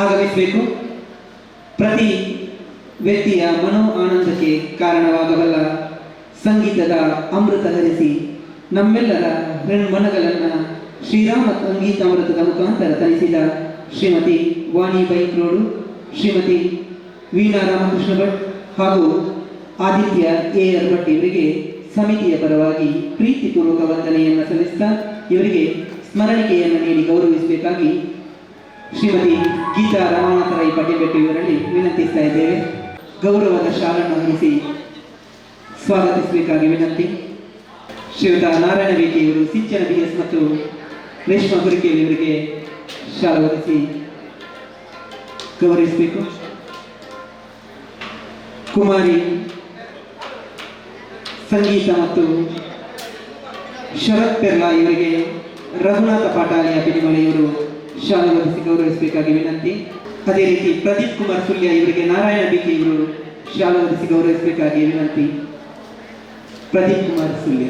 ಆಗಮಿಸಬೇಕು. ಪ್ರತಿ ವ್ಯಕ್ತಿಯ ಮನೋ ಆನಂದಕ್ಕೆ ಕಾರಣವಾಗಬಲ್ಲ ಸಂಗೀತದ ಅಮೃತ ಹರಿಸಿ ನಮ್ಮೆಲ್ಲರ ಮನಗಳನ್ನು ಶ್ರೀರಾಮ ಸಂಗೀತಾಮೃತದ ಮುಖಾಂತರ ತರಿಸಿದ ಶ್ರೀಮತಿ ವಾಣಿ ಬೈಕ್ರೋಡು, ಶ್ರೀಮತಿ ವೀಣಾ ರಾಮಕೃಷ್ಣ ಭಟ್ ಹಾಗೂ ಆದಿತ್ಯ ಎ.ಆರ್. ಭಟ್ ಇವರಿಗೆ ಸಮಿತಿಯ ಪರವಾಗಿ ಪ್ರೀತಿಪೂರ್ವಕ ವಂದನೆಯನ್ನು ಸಲ್ಲಿಸ್ತಾ ಇವರಿಗೆ ಸ್ಮರಣಿಕೆಯನ್ನು ನೀಡಿ ಗೌರವಿಸಬೇಕಾಗಿ ಶ್ರೀಮತಿ ಗೀತಾ ರಮಾನಾಥ ರೈ ಪಡ್ಯಬೆಟ್ಟು ಇವರಲ್ಲಿ ವಿನಂತಿಸ್ತಾ ಇದ್ದೇವೆ. ಗೌರವದ ಶಾಲನ್ನು ಹೊರಿಸಿ ಸ್ವಾಗತಿಸಬೇಕಾಗಿ ವಿನಂತಿ. ಶ್ರೀಯುತ ನಾರಾಯಣ ವೇಕಿ ಇವರು ಸಿಂಚನ BS ಮತ್ತು ರೇಷ್ಮಾ ಗುರಿಕೇರಿ ಇವರಿಗೆ ಶಾಲೆ ಹೊರಿಸಿ ಗೌರವಿಸಬೇಕು. ಕುಮಾರಿ ಸಂಗೀತ ಮತ್ತು ಶರತ್ ಪೆರ್ಲಾ ಇವರಿಗೆ ರಘುನಾಥ ಪಾಟಾಲಿಯ ಬಿಡಿಮಳೆ ಇವರು ಶಾಲೆ ಹೊರಿಸಿ ಗೌರವಿಸಬೇಕಾಗಿ ವಿನಂತಿ. ಅದೇ ರೀತಿ ಪ್ರದೀಪ್ ಕುಮಾರ್ ಸುಲ್ಯ ಇವರಿಗೆ ನಾರಾಯಣ ಬಿಕೆ ಇವರು ಶಾಲೆ ಹೊರಿಸಿ ಗೌರವಿಸಬೇಕಾಗಿ ವಿನಂತಿ. ಪ್ರದೀಪ್ ಕುಮಾರ್ ಸುಲ್ಯ.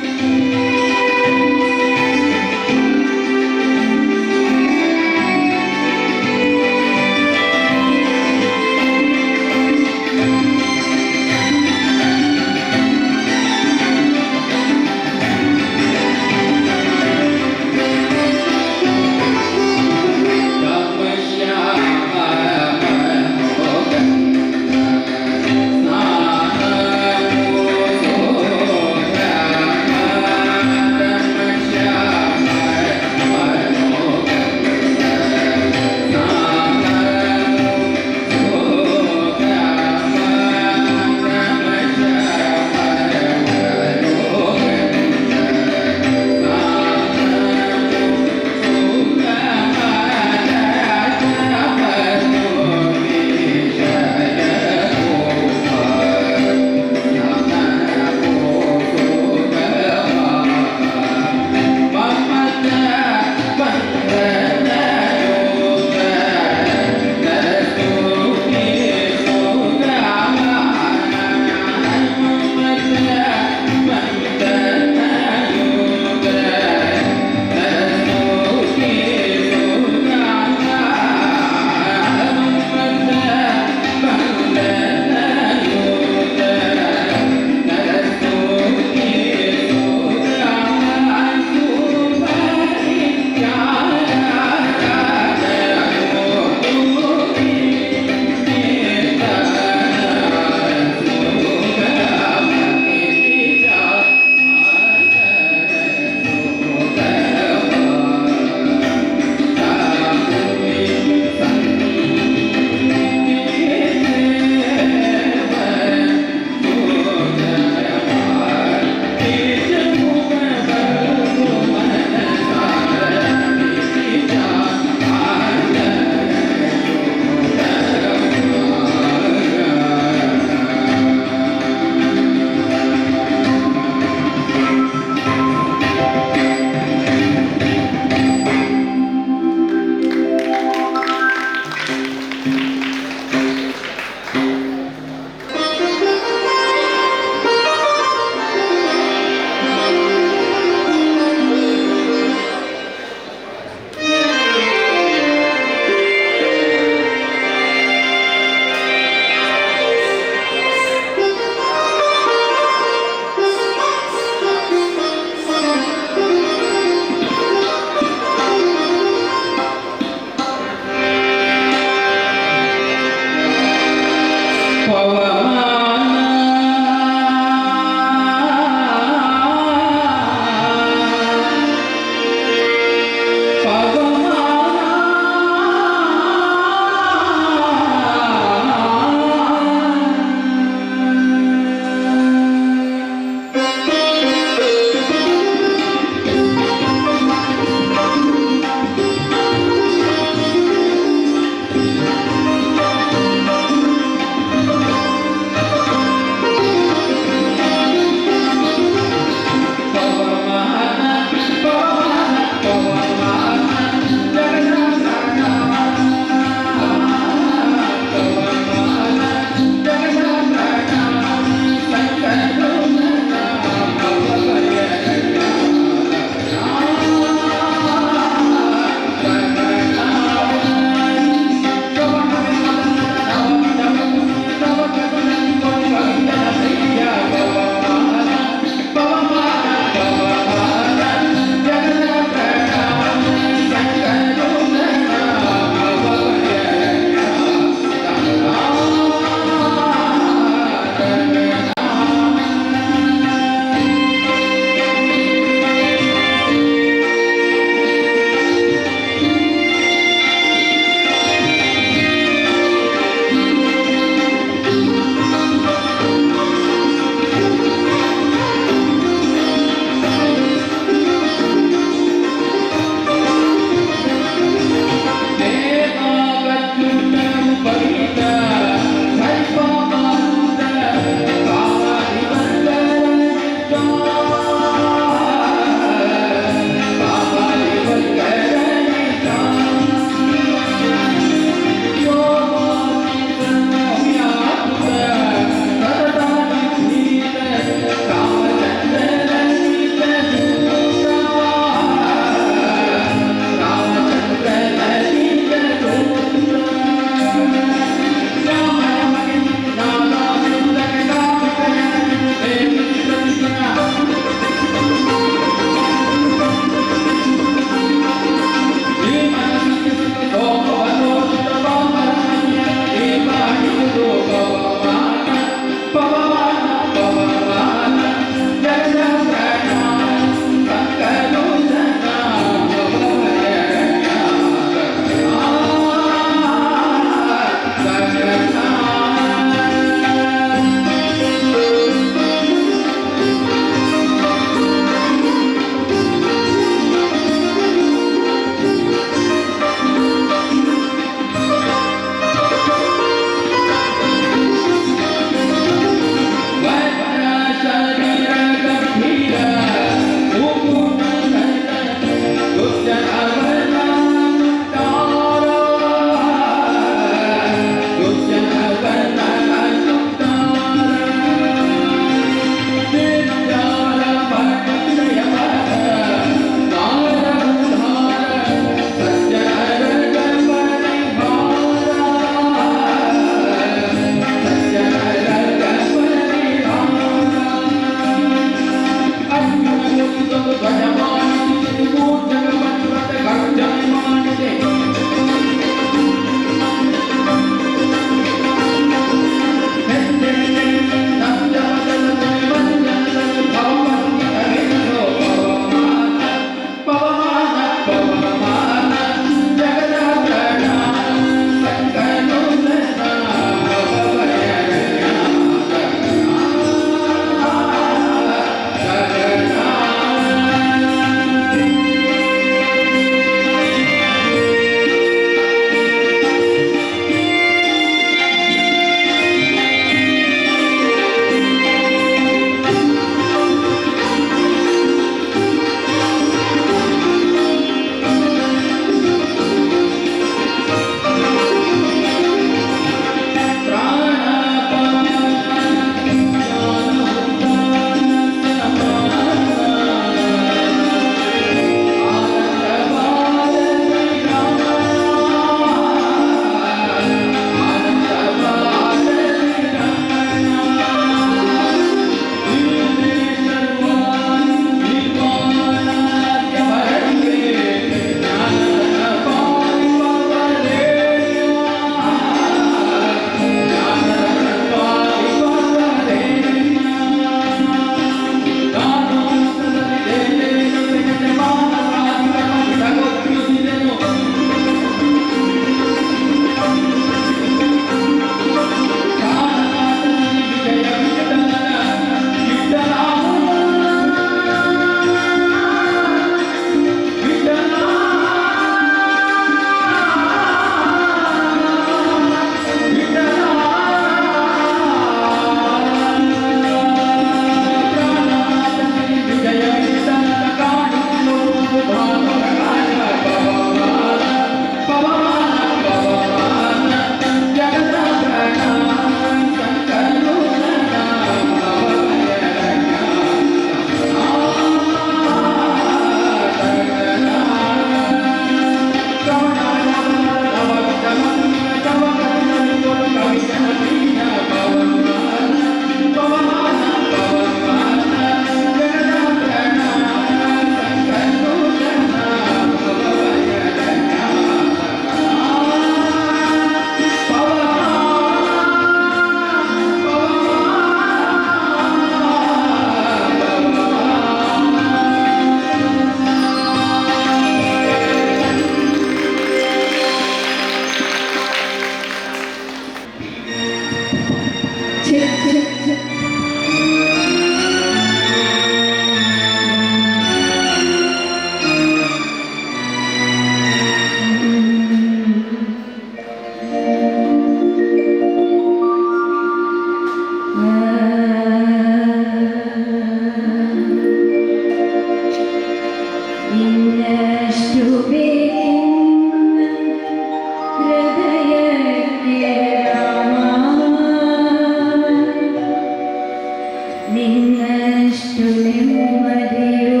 ನಿನ್ನಷ್ಟು ನೆಮ್ಮದಿಯು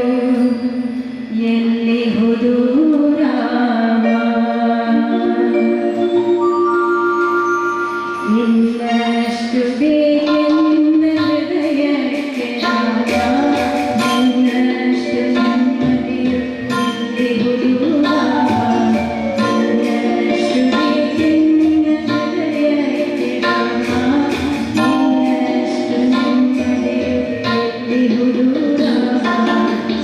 ಎಲ್ಲಿಹುದು ರಾಮ, ನಿನ್ನಷ್ಟು ಬೇಕೆಂದ ಹೃದಯಕ್ಕೆ ರಾಮ, ನಿನ್ನಷ್ಟು ನೆಮ್ಮದಿಯು ಎಲ್ಲಿಹುದು ರಾಮ, ನಿನ್ನಷ್ಟು ಬೇಕೆಂದ ಹೃದಯಕ್ಕೆ ರಾಮ, ನಿನ್ನಷ್ಟು ನೆಮ್ಮದಿಯು ಎಲ್ಲಿಹುದು ರಾಮ,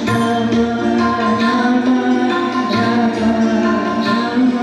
ರಾಮ ರಾಮ ರಾಮ ರಾಮ.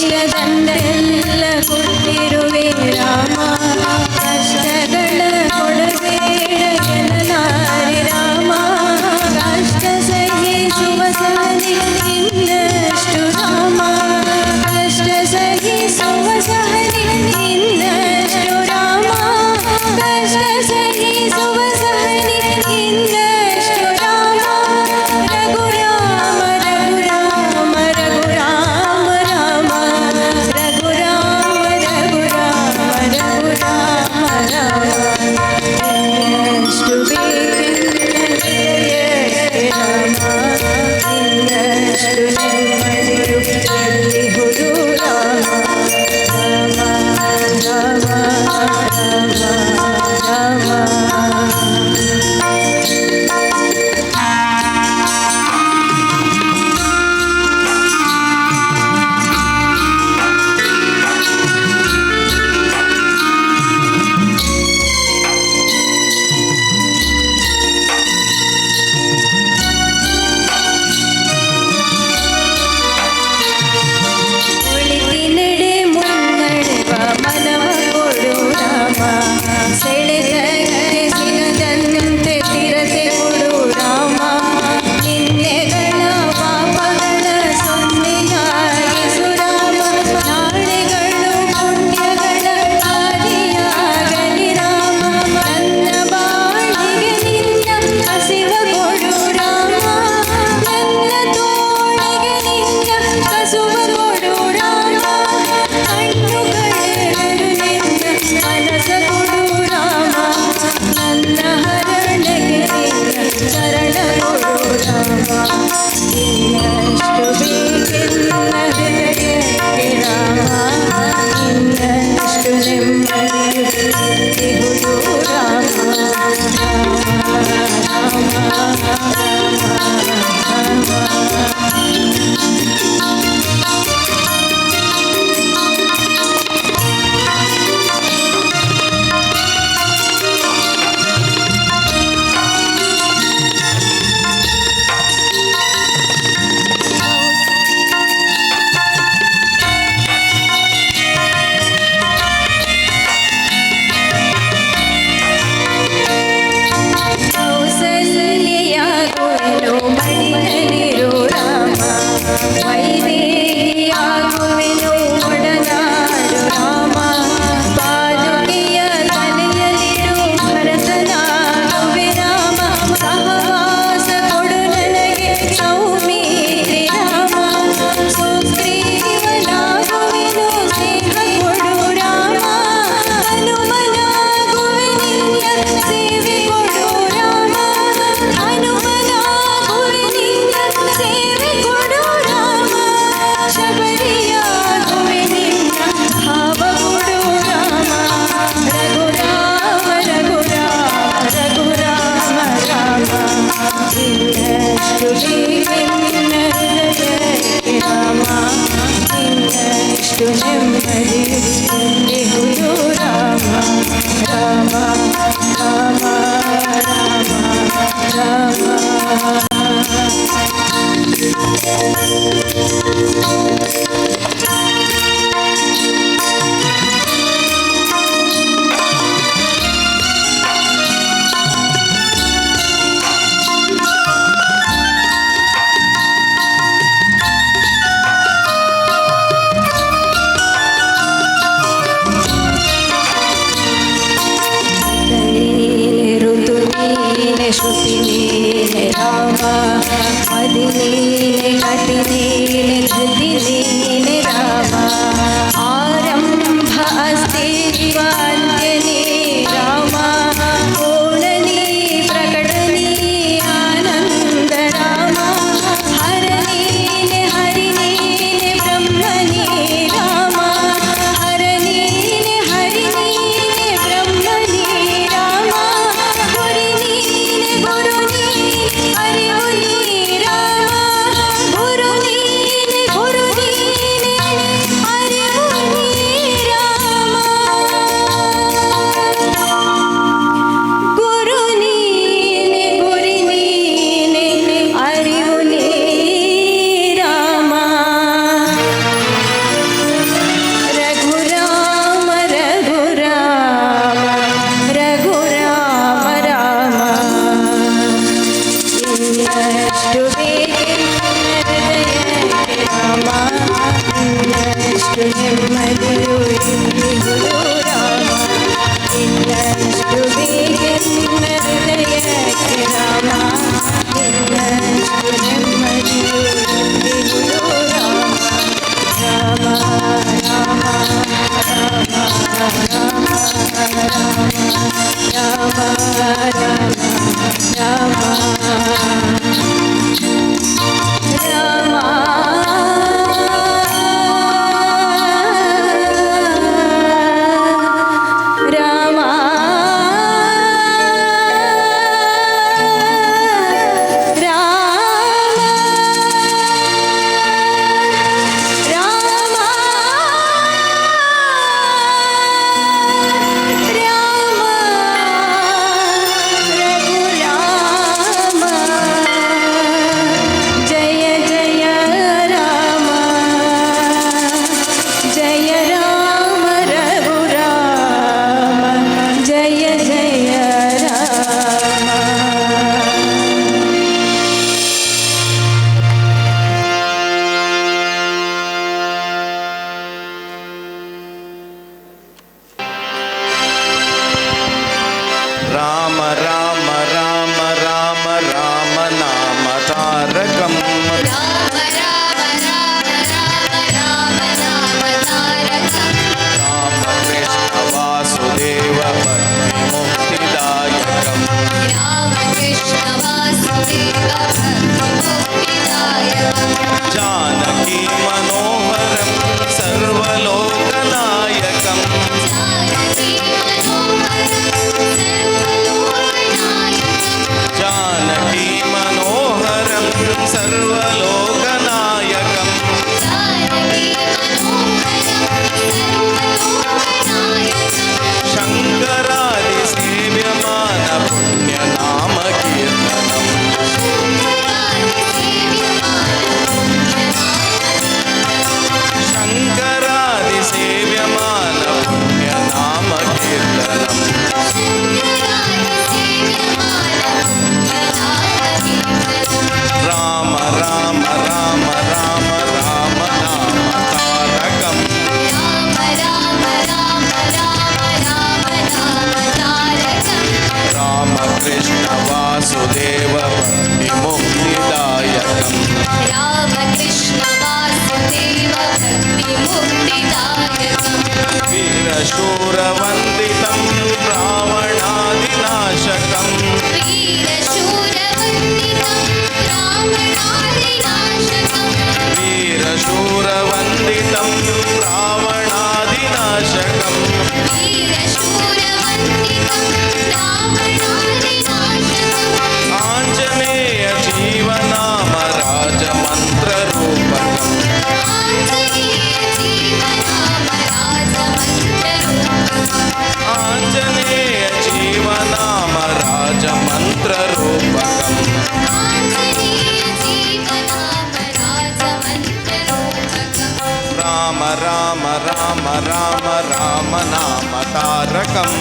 ಅನ್ನಿಷ್ಟದಂತೆಲ್ಲ ಕೊಟ್ಟಿರುವೆ ರಾಮ, ಕಷ್ಟಗಳ ಕೊಡಬೇಡ ಎನ್ನಲಾರೆ ರಾಮ, ಕಷ್ಟ ಸಹಿಸುವ ಸಹನೆ ನಿನ್ನಷ್ಟು ರಾಮ, ಕಷ್ಟ ಸಹಿಸುವ ಸಹನೆ ನಿನ್ನಷ್ಟು ರಾಮ, ಕಷ್ಟ ಸಹಿಸುವ ಸಹನೆ ನಿನ್ನಷ್ಟು ರಾಮ, ರಘುರಾಮ ರಘುರಾಮ ರಘುರಾಮ ರಾಮ, ರಘುರಾಮ ರಘುರಾಮ ರಘುರಾಮ ರಾಮ, ನಿನ್ನಷ್ಟು ಬೇಕೆಂದರೆ ರಾಮ, ನಿನ್ನಷ್ಟು ನೆಮ್ಮದಿಯು ಎಲ್ಲಿಹುದು ರಾಮ, ರಾಮ ರಾಮ ರಾಮ ರಾಮ. ಒಳಿತಿನೆಡೆ ಮುನ್ನಡೆವ ಮನವ ಕೊಡು ರಾಮ, ಸೆಳೆದಕ್ಕೆ ಸಿಗದಂತೆ ಸ್ಥಿರತೆ ಕೊಡು ರಾಮ, ನಿನ್ನೆಗಳ ಪಾಪಗಳ ಸೊನ್ನೆಯಾಗಿಸು ರಾಮ, ನಾಳೆಗಳು ಪುಣ್ಯಗಳ ಆದಿಯಾಗಲಿ ರಾಮ, ನನ್ನ ಬಾಳಿಗೆ ನಿನ್ನ ಹಸಿವ ಕೊಡು ರಾಮ, ನನ್ನ ತೋಳಿಗೆ ನಿನ್ನ ಕಸುವ ಕೊಡು ರಾಮ, ಕಣ್ಣುಗಳೆರಡು ನಿನ್ನ ಮನಸ ಕೊಡು ರಾಮ, ನನ್ನ ಹರಳೆಗೆ ನಿನ್ನ ಶರಣ ಕೊಡು ರಾಮ, ನಿನ್ನಷ್ಟು ಬೇಕೆನ್ನ ಹೃದಯಕ್ಕೆ ರಾಮ, ನಿನ್ನಷ್ಟು ನೆಮ್ಮದಿಯು ಎಲ್ಲಿಹುದು ರಾಮ, ರಾಮ ರಾಮ ರಾಮ ರಾಮ. ಕೌಸಲ್ಯಾಗುವೆನು ಮಡಿಲಲ್ಲಿರು ರಾಮ, ವೈದೇಹಿಯಾಗುವೆನು ಒಡನಾಡು ರಾಮ, ಪಾದುಕೆಯ ತಲೆಯಲ್ಲಿರು ಭರತನಾಗುವೆ ರಾಮ, ಸಹವಾಸ ಕೊಡು ನನಗೆ ಸೌಮಿತ್ರಿ ರಾಮ, ಸುಗ್ರೀವನಾಗುವೆನು ಸೇವೆ ಕೊಡು ರಾಮ, ಹನುಮನಾಗುವೆ ನಿನ್ನ ಸೇವೆ ಕೊಡು ರಾಮ, ಹನುಮನಾಗುವೆ ನಿನ್ನ ಸೇವೆ ಕೊಡು ರಾಮ, ಶಬರಿಯಾಗುವೆ ನಿನ್ನ ಭಾವ ಕೊಡು ರಾಮ, ರಘುರಾಮ ರಘುರಾಮ ರಘುರಾಮ ರಾಮ, ನಿನ್ನಷ್ಟು ಬೇಕೆನ್ನ ಹೃದಯಕ್ಕೆ ರಾಮ, ನಿನ್ನಷ್ಟು ನೆಮ್ಮದಿಯು ಎಲ್ಲಿಹುದು ರಾಮ, ರಾಮ ರಾಮ ರಾಮ ರಾಮ. श्रुति नीले रामा मदि नीले गति नीले धृति नीले रामा आरंभ अस्तित्वान्त्यने रामा पूर्णनी प्रकटनी आनंद रामा हरनीले हरिनीले ब्रह्मनी रामा हरनीले हरिनीले ब्रह्मनी रामा गुरुनीले गुरुनी हरियुनी रामा गुरुनीले गुरुनीले हरियुनी रामा गुरुनीले गुरुनीले हरियुनी रामा रघुराम रघुराम रघुराम राम ಇನ್ನಷ್ಟು ಬೇಗ ರಾಮ ಇನ್ನಷ್ಟು ನೆಮ್ಮದಿಯು ಇಲ್ಲಿ ಗುರು ರಾಮ ಇನ್ನಷ್ಟು ಬೇಗ ಹೃದಯಕ್ಕೆ ರಾಮ ಇನ್ನಷ್ಟು ನೆಮ್ಮದಿಯು ಇಲ್ಲಿ ಗುರು ರಾಮ ರಾಮ ರಾಮ ರಾಮ ರಾಮ ರಾಮ जय जय राम जय राम रघुराम जय जय राम राम राम राम राम राम नाम तारकम राम राम राम राम राम नाम तारकम् राम कृष्ण वासुदेव भक्ति मुक्तिदायकम राम कृष्ण वासुदेव भक्ति मुक्तिदायकम् जानकी मनोहरम सर्वलोकनायकम जानकी मनोहरं सर्वलोकनायकम् जानकी मनोहरम सर्वलोकनायकम जानकी मनोहरं सर्वलोकनायकम् शंकरादि सेव्यमान पुण्य नाम कीर्तनम शंकरादि सेव्यमान पुण्य नाम कीर्तनम राम राम राम राम राम नाम तारकम राम राम राम राम राम नाम तारकम् राम कृष्ण वासुदेव भक्ति मुक्तिदायकम राम कृष्ण वासुदेव भक्ति मुक्तिदायकम् वीरशूरवन्दितं रावणादिनाशकम् वीरशूरवन्दितं रावणादिनाशकम् वीरशूरवन्दितं रावणादिनाशकम् वीरशूरवन्दितं रावणादिनाशकम् आञ्जनेय जीवनाम राजमन्त्ररूपकम् आञ्जनेय जीवनाम राजमन्त्ररूपकम् आञ्जनेय जीवनाम राजमन्त्ररूपकम् आञ्जनेय जीवनाम राजमन्त्ररूपकम् राम राम राम राम राम नाम तारकम्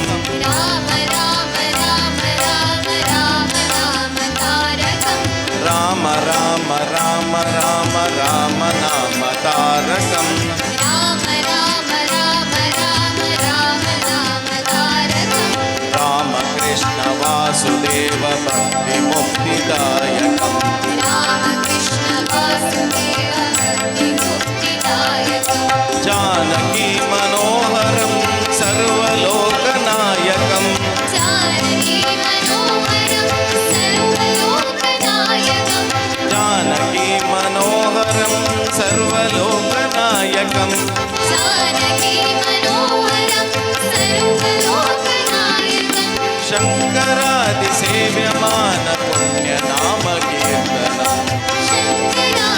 राम राम राम राम राम नाम तारकम् राम राम राम राम राम नाम तारकम् राम राम राम राम राम नाम तारकम् राम कृष्ण वासुदेव भक्ति मुक्तिदायकम् रामकृष्ण वासुदेव भक्ति मुक्तिदायकम् जानकी मनोहरं सर्वलोकनायकम् जानकी मनोहरं सर्वलोकनायकम् जानकी मनोहरं सर्वलोकनायकम् जानकी मनोहरं सर्वलोकनायकम् शङ्करादिसेव्यमान पुण्यनामकीर्तनम्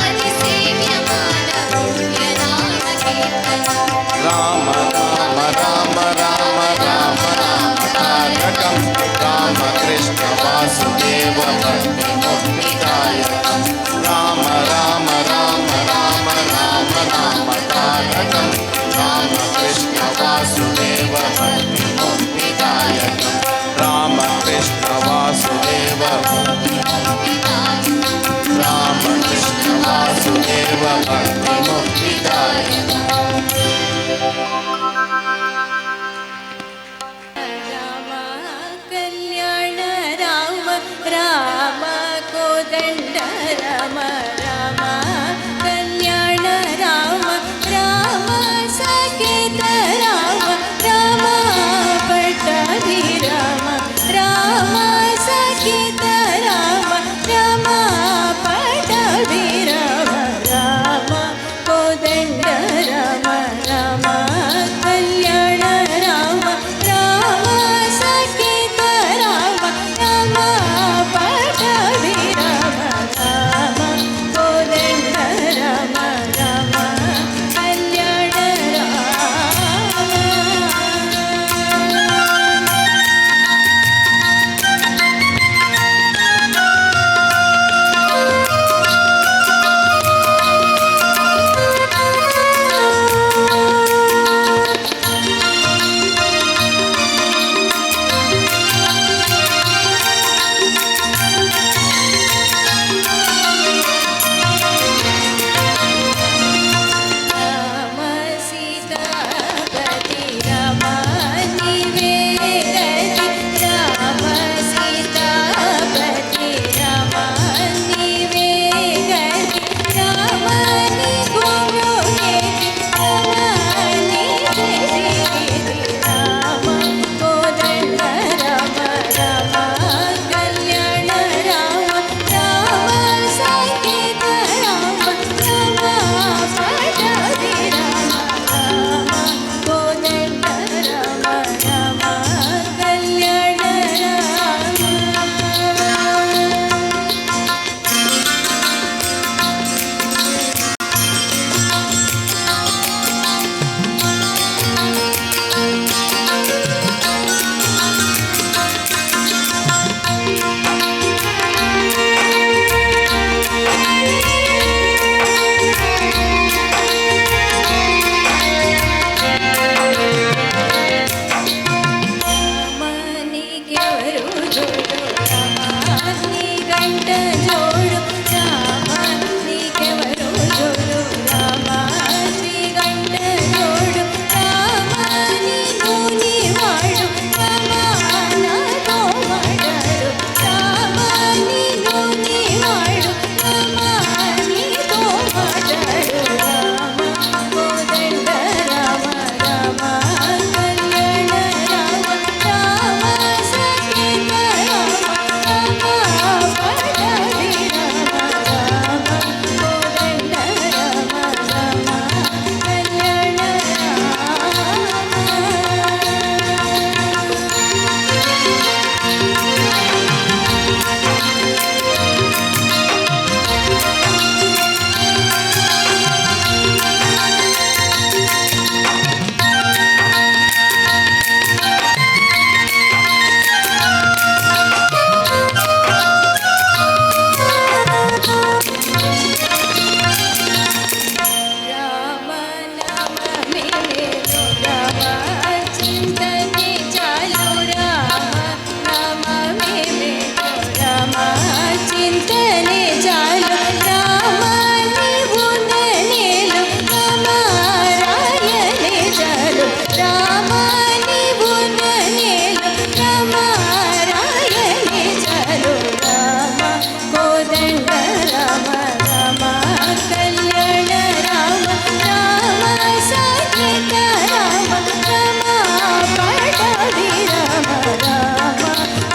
शङ्करादिसेव्यमान पुण्यनामकीर्तनम् राम राम राम राम राम राम तारकम् रामकृष्ण वासुदेव भक्ति मुक्तिदायकम् राम राम राम राम राम राम तारकम् रामकृष्ण वासुदेव भक्ति मुक्तिदायकम् रामकृष्ण वासुदेव रामकृष्ण वासुदेव भक्ति मुक्तिदायकम् राम कल्याण राम राम कोदण्ड राम राम कल्याण राम राम सकेत राम राम पट्टाभि राम राम सकेत राम राम पट्टाभि राम राम कोदण्ड राम राम कल्याण राम राम सकेत राम राम पट्टाभि राम राम कोदण्ड राम राम कल्याण राम सीतापति राम निवेदति राम सीतापति राम निवेदति राम निगुरुहेति राम निवेदिति राम कोदण्ड राम राम कल्याण राम राम सकेत राम राम पट्टाभि राम राम कोदण्ड राम राम कल्याण ರಾಮನಿಗೆವರು ಜೋಡು ರಾಮನಿಗಂಟ ಜೋಡು ರಾಮನಿಗೆವರು ಜೋಡು ರಾಮನಿಗಂಟ ಜೋಡು ರಾಮನಿಗೂ ನೀವಾಡು ರಾಮನಗೋ ಮಾಡರು ರಾಮನಿಗೂ ನೀವಾಡು ರಾಮನಿಗೂ ಮಾಡರು ರಾಮ ಕೋದಂಡ ರಾಮ ರಾಮ ಕಲ್ಯಾಣ ರಾಮ ರಾಮ ಸಕೇತ ರಾಮ ರಾಮ ಕೋದಂಡ ರಾಮ ರಾಮ ಕಲ್ಯಾಣ ರಾಮ ರಾಮ ಸಾಕಿತ ರಾಮ ರಾಮ ಪಟಾಭಿ ರಾಮ ರಾಮ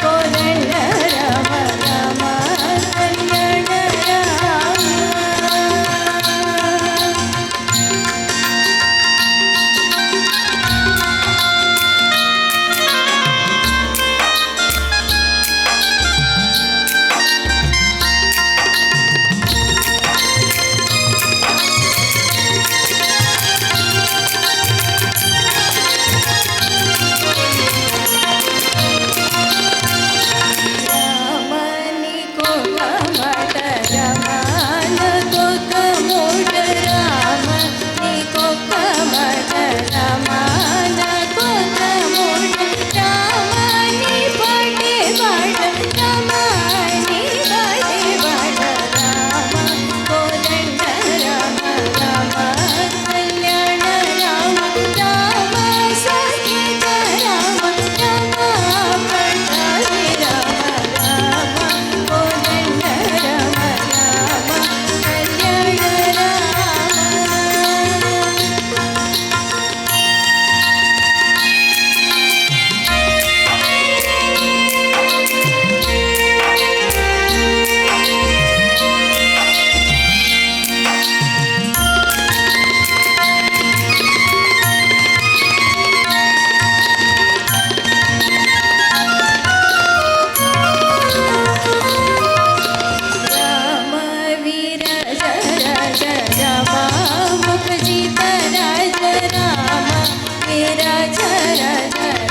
ಕೋದಂಡ ರಾಮ ರಾಮ ಕಲ್ಯಾಣ ರಾಮ. ರಾಮನಿ ಕೋಕಮಟ ರಮನ ಕೋಕಮೋಟ ರಾಮನಿ ಕೋಕಮಟ ರಮನ ಕೋಕಮೋಟ ರಾಮನಿ ಪಡೆ ಬಡ ರಾಮನಿ ಪಡೆ ಬಡ ರಾಮ ಕೋದಂಡ ರಾಮ ರಾಮ ಕಲ್ಯಾಣ ರಾಮ ರಾಮ ಸಹಿತ ರಾಮ ರಾಮ ಪಟಾಭಿ ರಾಮ ರಾಮ ಕೋದಂಡ ರಾಮ ರಾಮ ಕಲ್ಯಾಣ ರಾಮ. ರಾಮ ವೀರ ಜರ ರಾಮ ಮುಖಜಿತ ರಾಜ ರಾಮ ವೀರ ಜರ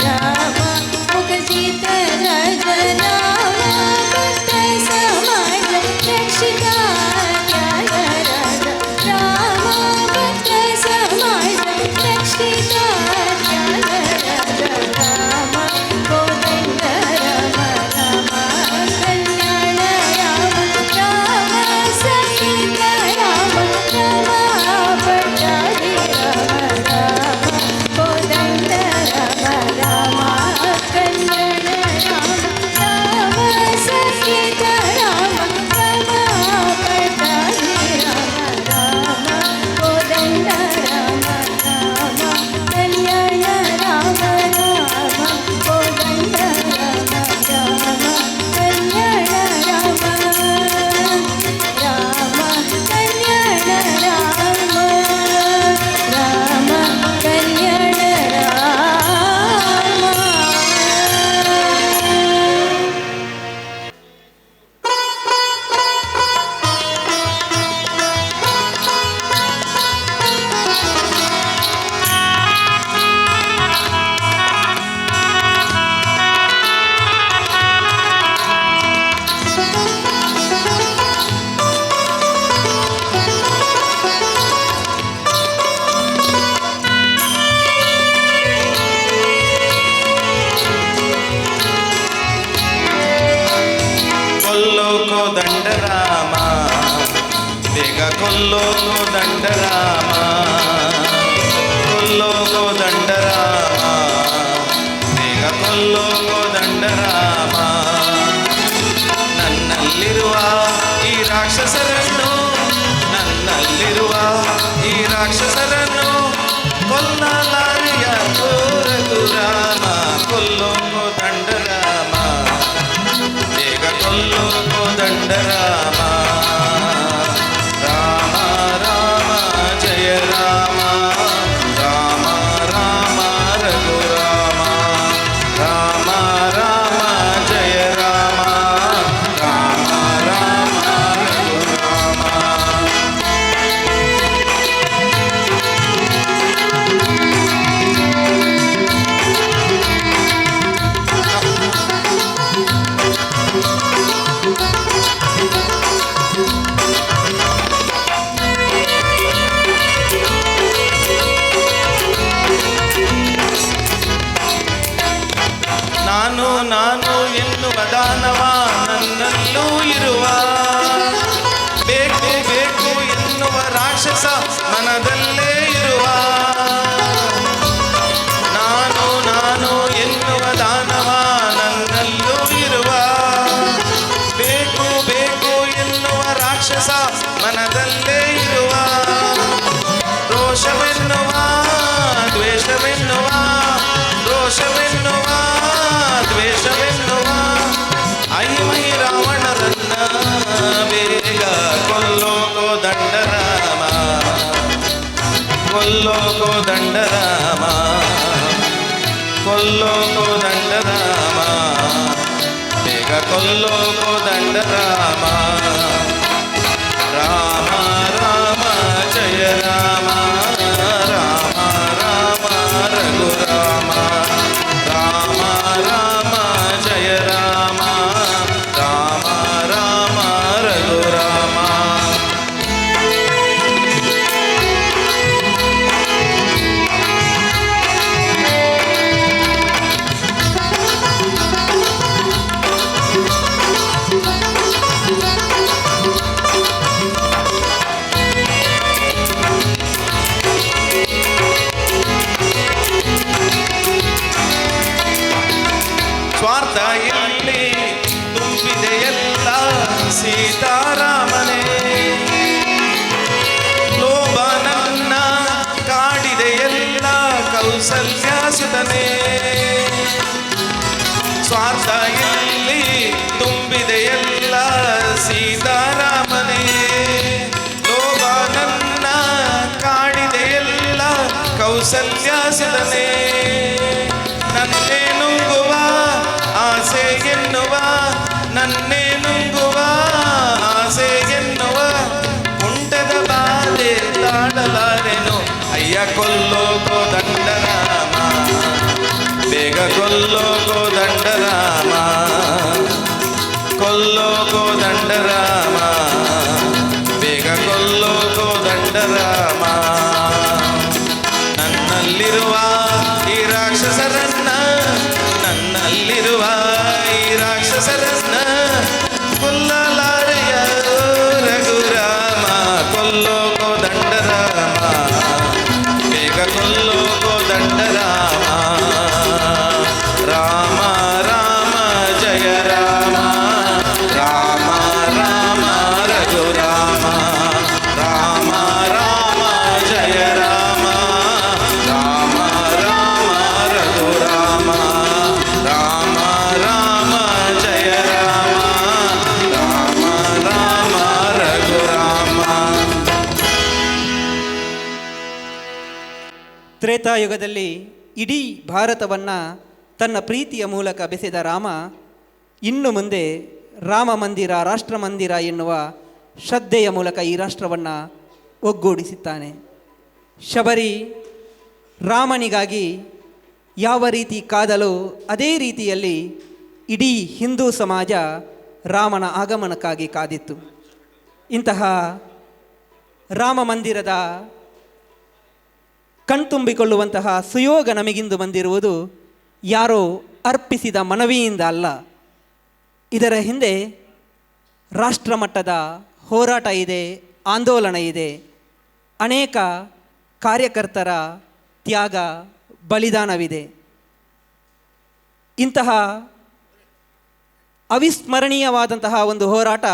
ರಾಮ ಮುಖಜಿತ ರಾಜ ರಾಮ ಭಕ್ತ ಸಮಾಜ ರಕ್ಷಿತ ತ್ಯಾಗ ರಾಜ ರಾಮ ಭಕ್ತ ಸಮಾಜ ರಕ್ಷಿತ ತ್ಯಾಗ ರಾಜ ರಾಮ ಕೋದಂಡ ರಾಮ ರಾಮ ಕಲ್ಯಾಣ ರಾಮ ರಾಮ ಸಹಿತ ರಾಮ ರಾಮ ಪಟಾಭಿ ರಾಮ ರಾಮ ಕೋದಂಡ ರಾಮ ರಾಮ ಕಲ್ಯಾಣ ರಾಮ ರಾಮ ಸಹಿತ ರಾಮ ರಾಮ ಪಟಾಭಿ ರಾಮ ರಾಮ ಕೋದಂಡ ರಾಮ ರಾಮ ಕಲ್ಯಾಣ ರಾಮ ರಾಮ ಕೋದಂಡ ರಾಮ ರಾಮ ಕಲ್ಯಾಣ ರಾಮ ರಾಮ ಕಲ್ಯಾಣ ರಾಮ ರಾಮ ಕಲ್ಯಾಣ ರಾಮ. ಕೊಲ್ಲೋ ಕೋದಂಡ ರಾಮ ಬೇಗ ಕೊಲ್ಲೋ ಕೋದಂಡ ರಾಮ ಕೊಲ್ಲೋ ಕೋದಂಡ ರಾಮ ಬೇಗ ಕೊಲ್ಲೋ ಕೋದಂಡ ರಾಮ ನನ್ನಲ್ಲಿರುವ ಈ ರಾಕ್ಷಸರನ್ನು ನನ್ನಲ್ಲಿರುವ ಈ ರಾಕ್ಷಸರನ್ನು ಕೊಲ್ಲಲಾರೆಯ ಕೋರಗು ರಾಮ ಕೊಲ್ಲೋ ಕೋದಂಡ ರಾಮ ಬೇಗ ಕೊಲ್ಲೋ ಕೋದಂಡ ರಾಮ ರಾಮ ರಾಮ ಜಯ ರಾಮ ರಾಮ ರಾಮ ರಘು ರಾಮ ರಾಮ ರಾಮ ಜಯ ರಾಮ ರಾಮ ರಾಮ ರಘು ರಾಮ. ನಾನು ಎನ್ನುವ ದಾನವ ನನ್ನಲ್ಲೂ ಇರುವ ಬೇಕು ಬೇಕು ಎನ್ನುವ ರಾಕ್ಷಸ ಮನದಲ್ಲೇ ಇರುವ ನಾನು ಎನ್ನುವ ದಾನವ ನನ್ನಲ್ಲೂ ಇರುವ ಬೇಕು ಬೇಕು ಕೊಲ್ಲೋ ಕೋದಂಡ ರಾಮ ರಾಮ ರಾಮ ಜಯ ರಾಮ ರಾಮ ರಾಮ ರಘುರಾಮ ರಾಮ ರಾಮ ಜಯ ರಾಮ ರಾಮ ರಾಮ ರಘುರಾಮ. ಸ್ವಾರ್ಥ ಎಲ್ಲಿ ತುಂಬಿದೆಯೆಲ್ಲ ಸೀತಾರಾಮನೇ, ಲೋಭ ನನ್ನ ಕಾಡಿದೆಯೆಲ್ಲ ಕೌಸಲ್ಯಾಸುತನೇ. ಸ್ವಾರ್ಥ ಎಲ್ಲಿ ತುಂಬಿದೆಯೆಲ್ಲ ಸೀತಾರಾಮನೇ, ಲೋಭ ನನ್ನ ಕಾಡಿದೆಯೆಲ್ಲ ಕೌಸಲ್ಯಾಸುತನೇ. ನನ್ನೇ ನುಂಗುವ ಆಸೆ ಎನ್ನುವ, ನನ್ನೇ ನುಂಗುವ ಆಸೆ ಎನ್ನುವ ಕುಂಟದ ಬಾಧೆ ತಾಳಲಾರೆನು. ಅಯ್ಯ ಕೊಲ್ಲೋ ಕೋದಂಡ ರಾಮ, ಬೇಗ ಕೊಲ್ಲೋ ಕೋದಂಡ ರಾಮ, ಕೊಲ್ಲೋ ಕೋದಂಡ ರಾಮ, ಬೇಗ ಕೊಲ್ಲೋ ಕೋದಂಡ ರಾಮ. ನನ್ನಲ್ಲಿರುವ ಈ ರಾಕ್ಷಸರನ್ನ, ನನ್ನಲ್ಲಿರುವ ಈ ರಾಕ್ಷಸರನ್ನ ಕೊಲ್ಲಲಾರೆಯ ರಘುರಾಮ. ಕೊಲ್ಲೋ ಕೋದಂಡ ರಾಮ, ಬೇಗ ಕೊಲ್ಲೋ ಕೋದಂಡ ರಾಮ ರಾಮ ರಾಮ ಜಯ ರಾಮ ರಾಮ ರಾಮ ರಘುರಾಮ ರಾಮ ರಾಮ ಜಯ ರಾಮ ರಾಮ ರಾಮ ರಘುರಾಮ ರಾಮ ರಾಮ ಜಯ ರಾಮ ರಾಮ ರಾಮ ರಘುರಾಮ. ತ್ರೇತಾಯುಗದಲ್ಲಿ ಇಡೀ ಭಾರತವನ್ನು ತನ್ನ ಪ್ರೀತಿಯ ಮೂಲಕ ಬೆಸೆದ ರಾಮ ಇನ್ನು ಮುಂದೆ ರಾಮ ಮಂದಿರ, ರಾಷ್ಟ್ರ ಮಂದಿರ ಎನ್ನುವ ಶ್ರದ್ಧೆಯ ಮೂಲಕ ಈ ರಾಷ್ಟ್ರವನ್ನು ಒಗ್ಗೂಡಿಸುತ್ತಾನೆ. ಶಬರಿ ರಾಮನಿಗಾಗಿ ಯಾವ ರೀತಿ ಕಾದಲೋ ಅದೇ ರೀತಿಯಲ್ಲಿ ಇಡೀ ಹಿಂದೂ ಸಮಾಜ ರಾಮನ ಆಗಮನಕ್ಕಾಗಿ ಕಾದಿತ್ತು. ಇಂತಹ ರಾಮ ಮಂದಿರದ ಕಣ್ತುಂಬಿಕೊಳ್ಳುವಂತಹ ಸುಯೋಗ ನಮಗಿಂದು ಬಂದಿರುವುದು ಯಾರೋ ಅರ್ಪಿಸಿದ ಮನವಿಯಿಂದ ಅಲ್ಲ. ಇದರ ಹಿಂದೆ ರಾಷ್ಟ್ರಮಟ್ಟದ ಹೋರಾಟ ಇದೆ, ಆಂದೋಲನ ಇದೆ. ಅನೇಕ ಕಾರ್ಯಕರ್ತರ ತ್ಯಾಗ, ಬಲಿದಾನವಿದೆ. ಇಂತಹ ಅವಿಸ್ಮರಣೀಯವಾದಂತಹ ಒಂದು ಹೋರಾಟ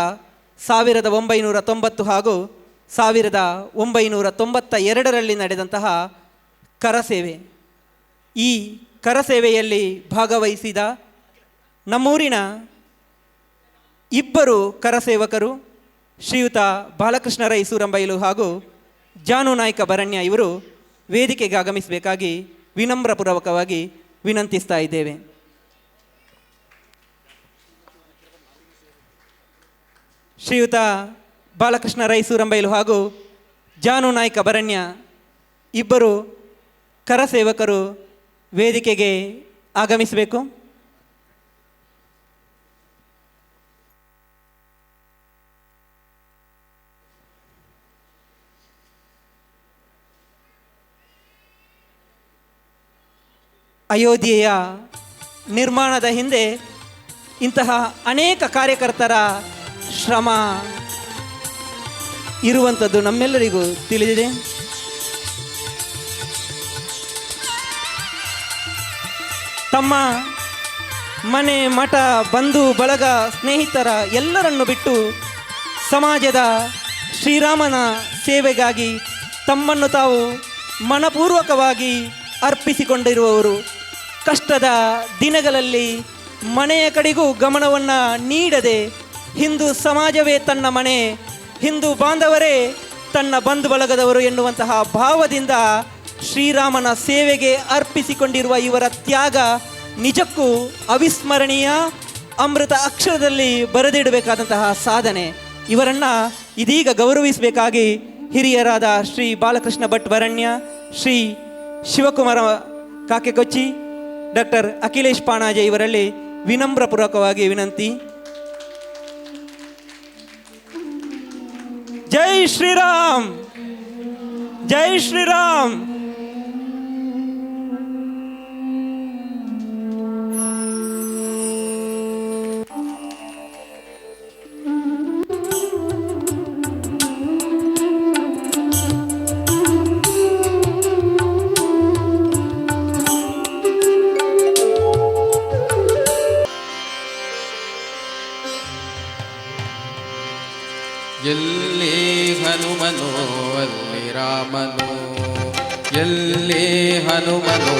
1990 ಹಾಗೂ 1992ರಲ್ಲಿ ನಡೆದಂತಹ ಕರಸೇವೆ. ಈ ಕರಸೇವೆಯಲ್ಲಿ ಭಾಗವಹಿಸಿದ ನಮ್ಮೂರಿನ ಇಬ್ಬರು ಕರಸೇವಕರು, ಶ್ರೀಯುತ ಬಾಲಕೃಷ್ಣ ರೈ ಸೂರಂಬೈಲು ಹಾಗೂ ಜಾನು ನಾಯ್ಕ ಬರಣ್ಯ, ಇವರು ವೇದಿಕೆಗೆ ಆಗಮಿಸಬೇಕಾಗಿ ವಿನಮ್ರಪೂರ್ವಕವಾಗಿ ವಿನಂತಿಸ್ತಾ ಇದ್ದೇವೆ. ಶ್ರೀಯುತ ಬಾಲಕೃಷ್ಣ ರೈ ಸೂರಂಬೈಲು ಹಾಗೂ ಜಾನು ನಾಯ್ಕ ಬರಣ್ಯ ಇಬ್ಬರು ಕರಸೇವಕರು ವೇದಿಕೆಗೆ ಆಗಮಿಸಬೇಕು. ಅಯೋಧ್ಯೆಯ ನಿರ್ಮಾಣದ ಹಿಂದೆ ಇಂತಹ ಅನೇಕ ಕಾರ್ಯಕರ್ತರ ಶ್ರಮ ಇರುವಂಥದ್ದು ನಮ್ಮೆಲ್ಲರಿಗೂ ತಿಳಿದಿದೆ. ತಮ್ಮ ಮನೆ, ಮಠ, ಬಂಧು ಬಳಗ, ಸ್ನೇಹಿತರ ಎಲ್ಲರನ್ನು ಬಿಟ್ಟು ಸಮಾಜದ ಶ್ರೀರಾಮನ ಸೇವೆಗಾಗಿ ತಮ್ಮನ್ನು ತಾವು ಮನಪೂರ್ವಕವಾಗಿ ಅರ್ಪಿಸಿಕೊಂಡಿರುವವರು. ಕಷ್ಟದ ದಿನಗಳಲ್ಲಿ ಮನೆಯ ಕಡೆಗೂ ಗಮನವನ್ನು ನೀಡದೆ ಹಿಂದೂ ಸಮಾಜವೇ ತನ್ನ ಮನೆ, ಹಿಂದೂ ಬಾಂಧವರೇ ತನ್ನ ಬಂಧು ಬಳಗದವರು ಎನ್ನುವಂತಹ ಭಾವದಿಂದ ಶ್ರೀರಾಮನ ಸೇವೆಗೆ ಅರ್ಪಿಸಿಕೊಂಡಿರುವ ಇವರ ತ್ಯಾಗ ನಿಜಕ್ಕೂ ಅವಿಸ್ಮರಣೀಯ. ಅಮೃತ ಅಕ್ಷರದಲ್ಲಿ ಬರೆದಿಡಬೇಕಾದಂತಹ ಸಾಧನೆ. ಇವರನ್ನು ಇದೀಗ ಗೌರವಿಸಬೇಕಾಗಿ ಹಿರಿಯರಾದ ಶ್ರೀ ಬಾಲಕೃಷ್ಣ ಭಟ್ ವರಣ್ಯ, ಶ್ರೀ ಶಿವಕುಮಾರ ಕಾಕೆಕೊಚ್ಚಿ, ಡಾಕ್ಟರ್ ಅಖಿಲೇಶ್ ಪಾಣಾಜೆ ಇವರಲ್ಲಿ ವಿನಮ್ರಪೂರ್ವಕವಾಗಿ ವಿನಂತಿ. ಜೈ ಶ್ರೀರಾಮ್, ಜೈ ಶ್ರೀರಾಮ್. ಎಲ್ಲಿ ಹನುಮನೋ ಅಲ್ಲಿ ರಾಮನು, ಎಲ್ಲಿ ಹನುಮನೋ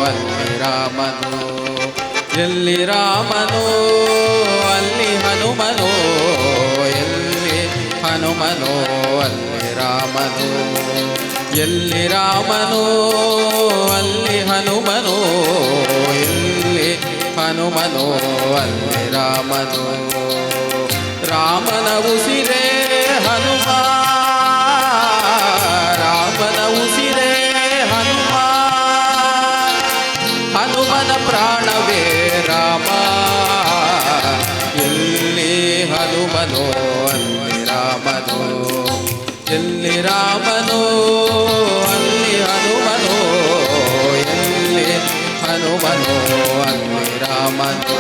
ಅಲ್ಲಿ ರಾಮನು, ಎಲ್ಲಿ ರಾಮನೋ ಅಲ್ಲಿ ಹನುಮನೋ, ಎಲ್ಲಿ ಹನುಮನೋ ಅಲ್ಲಿ ರಾಮನು, ಎಲ್ಲಿ ರಾಮನೋ ಅಲ್ಲಿ ಹನುಮನೋ, ಎಲ್ಲಿ ಹನುಮನೋ ಅಲ್ಲಿ ರಾಮನು. ರಾಮನ ಉಸಿರೇ ಹನುಮ, ರಾಮನ ಉಸಿರೇ ಹನುಮ, ಹನುಮನ ಪ್ರಾಣವೇ ರಾಮ. ಎಲ್ಲಿ ಹನುಮನೋ ಅಲ್ಲಿ ರಾಮನೋ, ಎಲ್ಲಿ ರಾಮನೋ ಅಲ್ಲಿ ಹನುಮನೋ, ಎಲ್ಲಿ ಹನುಮನೋ ಅಲ್ಲಿ ರಾಮನೋ.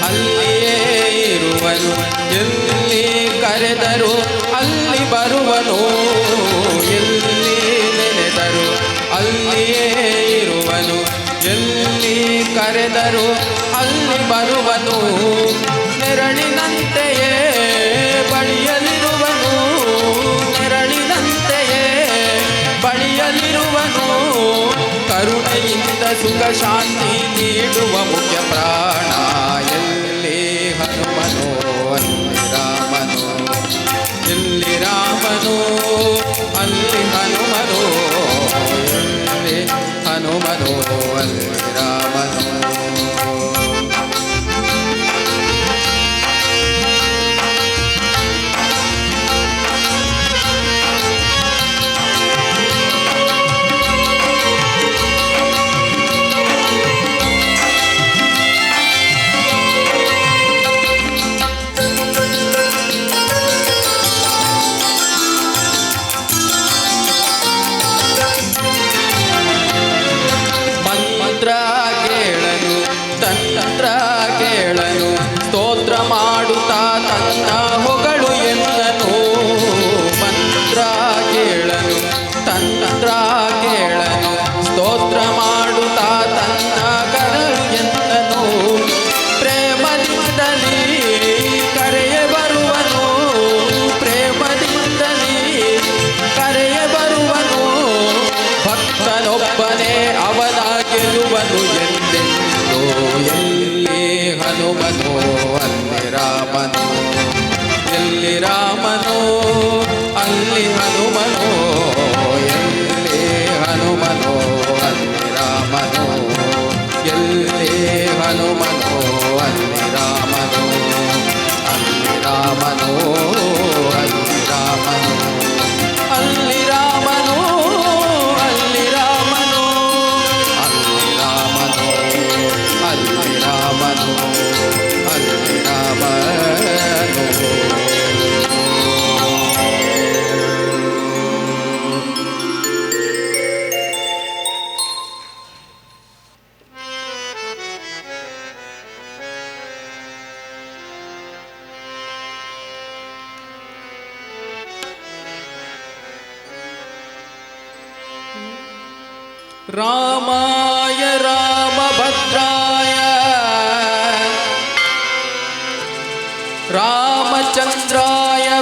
ಅಲ್ಲಿಯೇ ಇರುವನು, ಎಲ್ಲಿ ಕರೆದರು ಅಲ್ಲಿ ಬರುವನು, ಎಲ್ಲಿ ನೆನೆದರು ಅಲ್ಲಿಯೇ ಇರುವನು, ಎಲ್ಲಿ ಕರೆದರು ಅಲ್ಲಿ ಬರುವನು. ನೆರಳಿನಂತೆಯೇ ಬಳಿಯಲಿರುವನು, ನೆರಳಿನಂತೆಯೇ ಬಳಿಯಲಿರುವನು. ಕರುಣೆಯಿಂದ ಸುಖ ಶಾಂತಿ ನೀಡುವ ಮುಖ್ಯ ಪ್ರಾಣ. ಎಲ್ಲಿ ಹನುಮನೋ ಅಲ್ಲಿ ರಾಮನೋ, ಎಲ್ಲಿ ರಾಮನೋ ಅಲ್ಲಿ ಹನುಮನೋ, ಎಲ್ಲಿ ಹನುಮನೋ ಅಲ್ಲಿ ರಾಮನೋ. ತಂತ್ರ ಕೇಳನು, ಸ್ತೋತ್ರ ಮಾಡುತ್ತಾ ತನ್ನ ಹೊಗಳು ಎನ್ನನು. ಮಂತ್ರ ಕೇಳನು, ತಂತ್ರ ಕೇಳನು, ಸ್ತೋತ್ರ ಮಾಡುತ್ತಾ ತನ್ನ ಕರಳು ಎನ್ನನು. ಪ್ರೇಮದಿಂದಲೇ ಕರೆಯ ಬರುವನು, ಪ್ರೇಮದಿಂದಲೇ ಕರೆಯ ಬರುವನು. ಭಕ್ತನೊಬ್ಬನೇ ಅವನ ಗೆಲುವನು ಎಂದೆಂದು. ಎಲ್ಲಿ ಹನುಮನೋ ಅಲ್ಲಿ ರಾಮನೋ, ಎಲ್ಲಿ ರಾಮನೋ ಅಲ್ಲಿ ಹನುಮನೋ, ಎಲ್ಲಿ ಹನುಮನೋ ಅಲ್ಲಿ ರಾಮನೋ, ಎಲ್ಲಿ ಹನುಮನೋ ಅಲ್ಲಿ ರಾಮನೋ, ಅಲ್ಲಿ ರಾಮನೋ ಅಲ್ಲಿ ರಾಮನೋ, ಅಲ್ಲಿ ರಾಮನೋ ಅಲ್ಲಿ ರಾಮನೋ, ಅಲ್ಲಿ ರಾಮನೋ ಅಲ್ಲಿ ರಾಮನೋ, ಅಲ್ಲಿ ರಾಮನೋ. रामाय रामभद्राय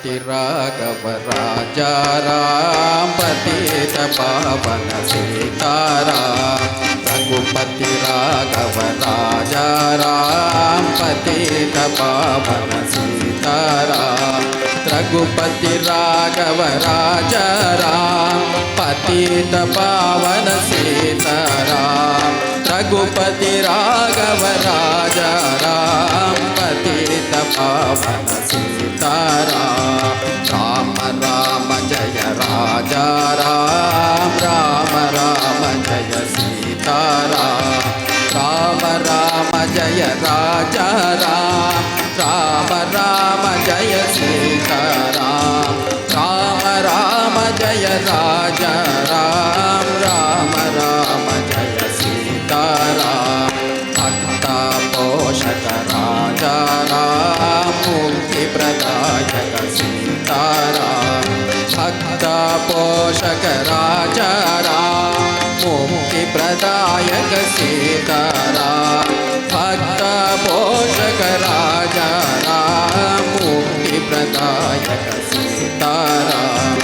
रघुपति राघव राजा राम पतित पावन सीताराम। रघुपति राघव राजा राम पतित पावन सीताराम। रघुपति राघव राजा राम पतित पावन सीताराम। रघुपति राघव राजा राम पतित पावन सीताराम। राम राम जय राजा राम राम राम जय सीताराम। राम राम जय राजा राम राम राम जय सीताराम। राम राम जय राजा राम राम राम जय सीताराम। भक्ता पोषक राजा राम मुक्ति प्रदायक सीताराम। भक्ता पोषक राजा राम मुक्ति प्रदायक सीताराम। भक्ता पोषक राजा राम मुक्ति प्रदायक सीताराम।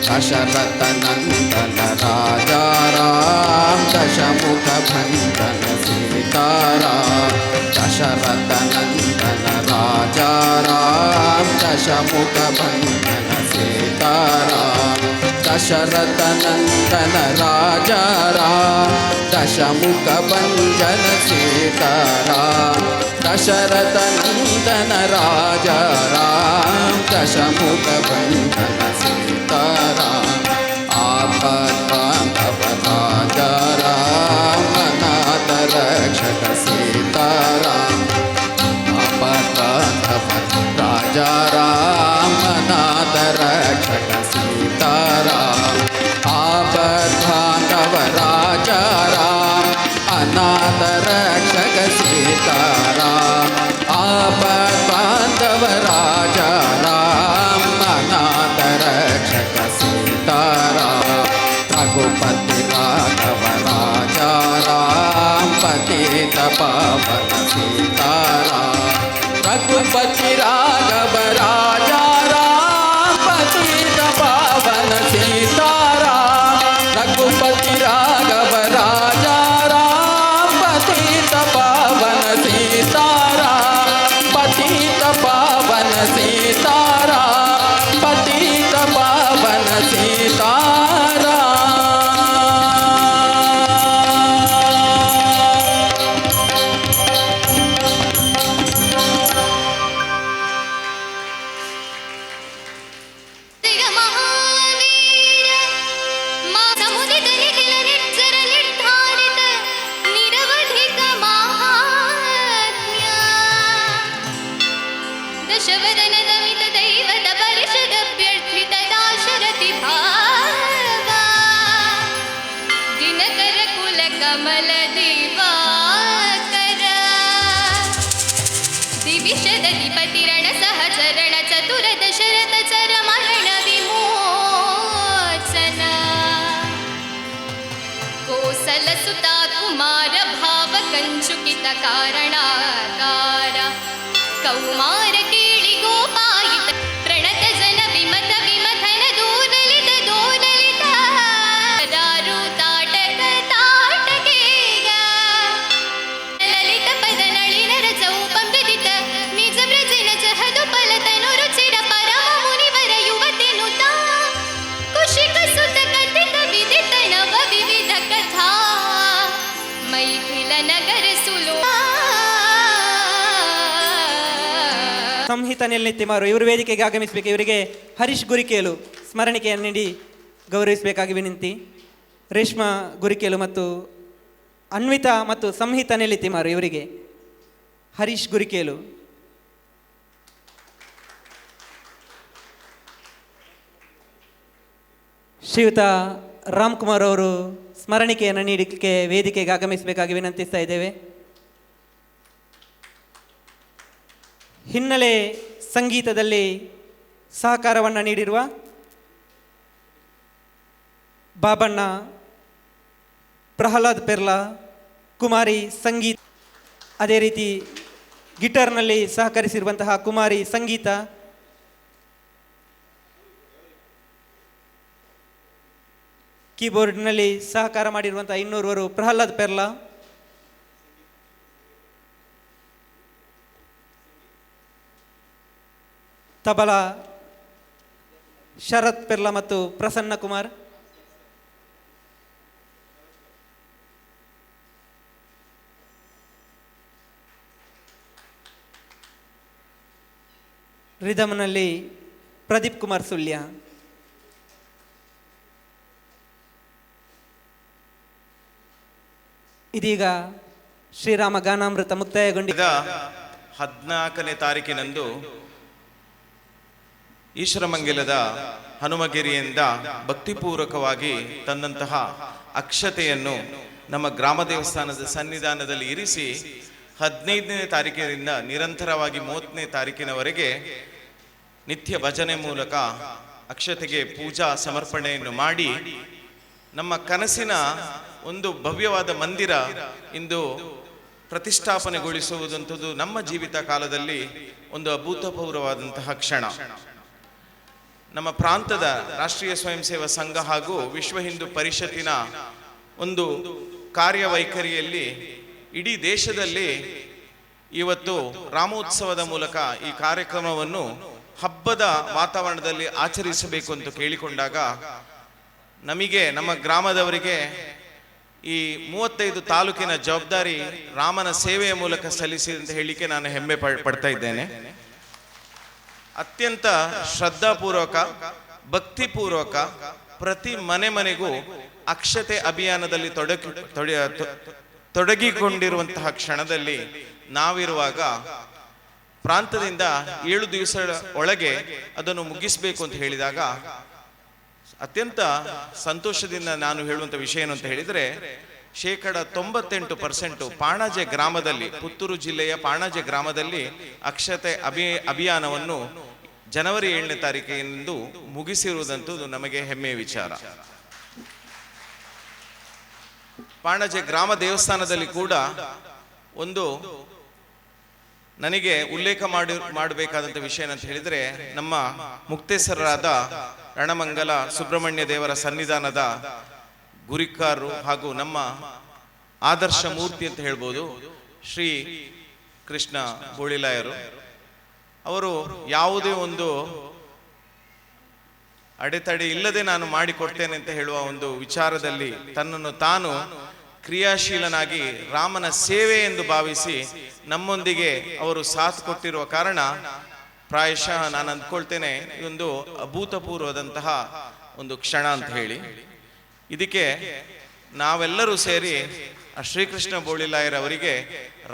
दशरथ नंदन राजा राम दशमुख भंजन सीताराम। दशरथ नंदन राजा राम दशमुख भंजन सीताराम। दशरथ नंदन राजा राम दशमुख भंजन सीताराम। दशरथ नंदन राजा राम दशमुख भंजन सीताराम। आपद्बांधव राजा राम अनाथ रक्षक सीताराम। आपद्बांधव राजा राम अनाथ रक्षक सीताराम। आपद्बांधव राजा राम अनाथ रक्षक सीताराम। आपद्बांधव राजा राम अनाथ रक्षक सीताराम। रघुपति राघव राजा राम पतित पावन सीताराम। रघुपति राघव राजा राम पतित पावन सीताराम। रघुपति राघव राजा राम पतित पावन सीताराम। पतित पावन सीताराम। पतित पावन सीताराम। जय महावीर मा समुदित निखिल निर्जर निर्धारित निरवधिक माहात्म्य। दशवदन दमित दैवत परिषद अभ्यर्थित दाशरथि भावा। दिनकर कुल कमल दिवाकर। दिविशद अधिपति रण सहचरण चतुर दशरथ चर मरण विमोचन। कोसल सुता कुमार भाव कंचुकित कारणाकार। कौमार केळि गोपायित प्रणत जन विमथ विमथन दोदलित दोदलित। दारु ताटक ताटकेय ललित पद नಳಿನ ರಸೌಪಂ ವಿದಿತ ನಿಜ ವ್ರಜನ ಜಹದು ಫಲತನು ರುಚಿರ ಪರಮ ಮುನಿವರ ಯುವತಿ ನುತ। ಕುಶಿಕ ಸುತ ಕಥಿತ ವಿದಿತ ನವ ವಿವಿಧ ಕಥಾ ಮೈಥಿಲ ನಗರ ಸುಲೋ। ಸಂಹಿತ ನೆಲ್ಲಿತ್ತಿಮಾರು ಇವರು ವೇದಿಕೆಗೆ ಆಗಮಿಸಬೇಕು. ಇವರಿಗೆ ಹರೀಶ್ ಗುರಿಕೇಲು ಸ್ಮರಣಿಕೆಯನ್ನು ನೀಡಿ ಗೌರವಿಸಬೇಕಾಗಿ ವಿನಂತಿ. ರೇಷ್ಮಾ ಗುರಿಕೇಲು ಮತ್ತು ಅನ್ವಿತಾ ಮತ್ತು ಸಂಹಿತ ನೆಲ್ಲಿತ್ತಿಮಾರು ಇವರಿಗೆ ಹರೀಶ್ ಗುರಿಕೇಲು. ಶ್ರೀಯುತ ರಾಮ್ಕುಮಾರ್ ಅವರು ಸ್ಮರಣಿಕೆಯನ್ನು ನೀಡಲಿಕ್ಕೆ ವೇದಿಕೆಗೆ ಆಗಮಿಸಬೇಕಾಗಿ ವಿನಂತಿಸ್ತಾ ಇದ್ದೇವೆ. ಹಿನ್ನೆಲೆ ಸಂಗೀತದಲ್ಲಿ ಸಹಕಾರವನ್ನು ನೀಡಿರುವ ಬಾಬಣ್ಣ, ಪ್ರಹ್ಲಾದ್ ಪೆರ್ಲಾ, ಕುಮಾರಿ ಸಂಗೀತ, ಅದೇ ರೀತಿ ಗಿಟಾರ್ನಲ್ಲಿ ಸಹಕರಿಸಿರುವಂತಹ ಕುಮಾರಿ ಸಂಗೀತ, ಕೀಬೋರ್ಡ್ನಲ್ಲಿ ಸಹಕಾರ ಮಾಡಿರುವಂಥ ಇನ್ನೋರ್ವರು ಪ್ರಹ್ಲಾದ್ ಪೆರ್ಲಾ, ತಬಲಾ ಶರತ್ ಪೆರ್ಲಾ ಮತ್ತು ಪ್ರಸನ್ನ ಕುಮಾರ್, ರಿದಮ್ನಲ್ಲಿ ಪ್ರದೀಪ್ ಕುಮಾರ್ ಸುಳ್ಯ, ಇದೀಗ ಶ್ರೀರಾಮ ಗಾನಾಮೃತ ಮುಕ್ತಾಯಗೊಂಡಿದ್ದ 14ನೇ ತಾರೀಕಿನಂದು ಈಶ್ವರಮಂಗಲದ ಹನುಮಗಿರಿಯಿಂದ ಭಕ್ತಿಪೂರ್ವಕವಾಗಿ ತಂದಂತಹ ಅಕ್ಷತೆಯನ್ನು ನಮ್ಮ ಗ್ರಾಮ ದೇವಸ್ಥಾನದ ಸನ್ನಿಧಾನದಲ್ಲಿ ಇರಿಸಿ 15ನೇ ತಾರೀಕಿನಿಂದ ನಿರಂತರವಾಗಿ 30ನೇ ತಾರೀಕಿನವರೆಗೆ ನಿತ್ಯ ಭಜನೆ ಮೂಲಕ ಅಕ್ಷತೆಗೆ ಪೂಜಾ ಸಮರ್ಪಣೆಯನ್ನು ಮಾಡಿ ನಮ್ಮ ಕನಸಿನ ಒಂದು ಭವ್ಯವಾದ ಮಂದಿರ ಇಂದು ಪ್ರತಿಷ್ಠಾಪನೆಗೊಳಿಸುವುದಂಥದ್ದು ನಮ್ಮ ಜೀವಿತ ಕಾಲದಲ್ಲಿ ಒಂದು ಅಭೂತಪೂರ್ವವಾದಂತಹ ಕ್ಷಣ. ನಮ್ಮ ಪ್ರಾಂತದ ರಾಷ್ಟ್ರೀಯ ಸ್ವಯಂ ಸೇವಾ ಸಂಘ ಹಾಗೂ ವಿಶ್ವ ಹಿಂದೂ ಪರಿಷತ್ತಿನ ಒಂದು ಕಾರ್ಯವೈಖರಿಯಲ್ಲಿ ಇಡೀ ದೇಶದಲ್ಲಿ ಇವತ್ತು ರಾಮೋತ್ಸವದ ಮೂಲಕ ಈ ಕಾರ್ಯಕ್ರಮವನ್ನು ಹಬ್ಬದ ವಾತಾವರಣದಲ್ಲಿ ಆಚರಿಸಬೇಕು ಅಂತ ಕೇಳಿಕೊಂಡಾಗ ನಮಗೆ, ನಮ್ಮ ಗ್ರಾಮದವರಿಗೆ ಈ 35 ತಾಲೂಕಿನ ಜವಾಬ್ದಾರಿ ರಾಮನ ಸೇವೆಯ ಮೂಲಕ ಸಲ್ಲಿಸಿ ಅಂತ ಹೇಳಿಕೆ ನಾನು ಹೆಮ್ಮೆ ಪಡ್ತಾ ಇದ್ದೇನೆ. ಅತ್ಯಂತ ಶ್ರದ್ಧಾಪೂರ್ವಕ, ಭಕ್ತಿಪೂರ್ವಕ ಪ್ರತಿ ಮನೆಗೂ ಅಕ್ಷತೆ ಅಭಿಯಾನದಲ್ಲಿ ತೊಡಗಿಕೊಂಡಿರುವಂತಹ ಕ್ಷಣದಲ್ಲಿ ನಾವಿರುವಾಗ ಪ್ರಾಂತದಿಂದ 7 ದಿವಸ ಒಳಗೆ ಅದನ್ನು ಮುಗಿಸಬೇಕು ಅಂತ ಹೇಳಿದಾಗ ಅತ್ಯಂತ ಸಂತೋಷದಿಂದ ನಾನು ಹೇಳುವಂಥ ವಿಷಯ ಏನು ಅಂತ ಹೇಳಿದರೆ, 98% ಪಾಣಾಜೆ ಗ್ರಾಮದಲ್ಲಿ, ಪುತ್ತೂರು ಜಿಲ್ಲೆಯ ಪಾಣಾಜೆ ಗ್ರಾಮದಲ್ಲಿ ಅಕ್ಷತೆ ಅಭಿಯಾನವನ್ನು ಜನವರಿ 7ನೇ ತಾರೀಕಿನಂದು ಮುಗಿಸಿರುವುದಂತೂ ನಮಗೆ ಹೆಮ್ಮೆಯ ವಿಚಾರ. ಪಾಣಾಜೆ ಗ್ರಾಮ ದೇವಸ್ಥಾನದಲ್ಲಿ ಕೂಡ ಒಂದು ನನಗೆ ಉಲ್ಲೇಖ ಮಾಡಬೇಕಾದಂಥ ವಿಷಯ ಏನಂತ ಹೇಳಿದರೆ, ನಮ್ಮ ಮುಕ್ತೇಶ್ವರರಾದ ರಣಮಂಗಲ ಸುಬ್ರಹ್ಮಣ್ಯ ದೇವರ ಸನ್ನಿಧಾನದ ಗುರಿಕಾರರು ಹಾಗೂ ನಮ್ಮ ಆದರ್ಶ ಮೂರ್ತಿ ಅಂತ ಹೇಳ್ಬೋದು ಶ್ರೀ ಕೃಷ್ಣ ಬೋಳಿಲಾಯರು ಅವರು ಯಾವುದೇ ಒಂದು ಅಡೆತಡೆ ಇಲ್ಲದೆ ನಾನು ಮಾಡಿಕೊಡ್ತೇನೆ ಅಂತ ಹೇಳುವ ಒಂದು ವಿಚಾರದಲ್ಲಿ ತನ್ನನ್ನು ತಾನು ಕ್ರಿಯಾಶೀಲನಾಗಿ ರಾಮನ ಸೇವೆ ಎಂದು ಭಾವಿಸಿ ನಮ್ಮೊಂದಿಗೆ ಅವರು ಸಾಥ್ ಕೊಟ್ಟಿರುವ ಕಾರಣ ಪ್ರಾಯಶಃ ನಾನು ಅಂದ್ಕೊಳ್ತೇನೆ ಇದೊಂದು ಅಭೂತಪೂರ್ವದಂತಹ ಒಂದು ಕ್ಷಣ ಅಂತ ಹೇಳಿ. ಇದಕ್ಕೆ ನಾವೆಲ್ಲರೂ ಸೇರಿ ಶ್ರೀಕೃಷ್ಣ ಬೋಳಿಲಾಯರವರಿಗೆ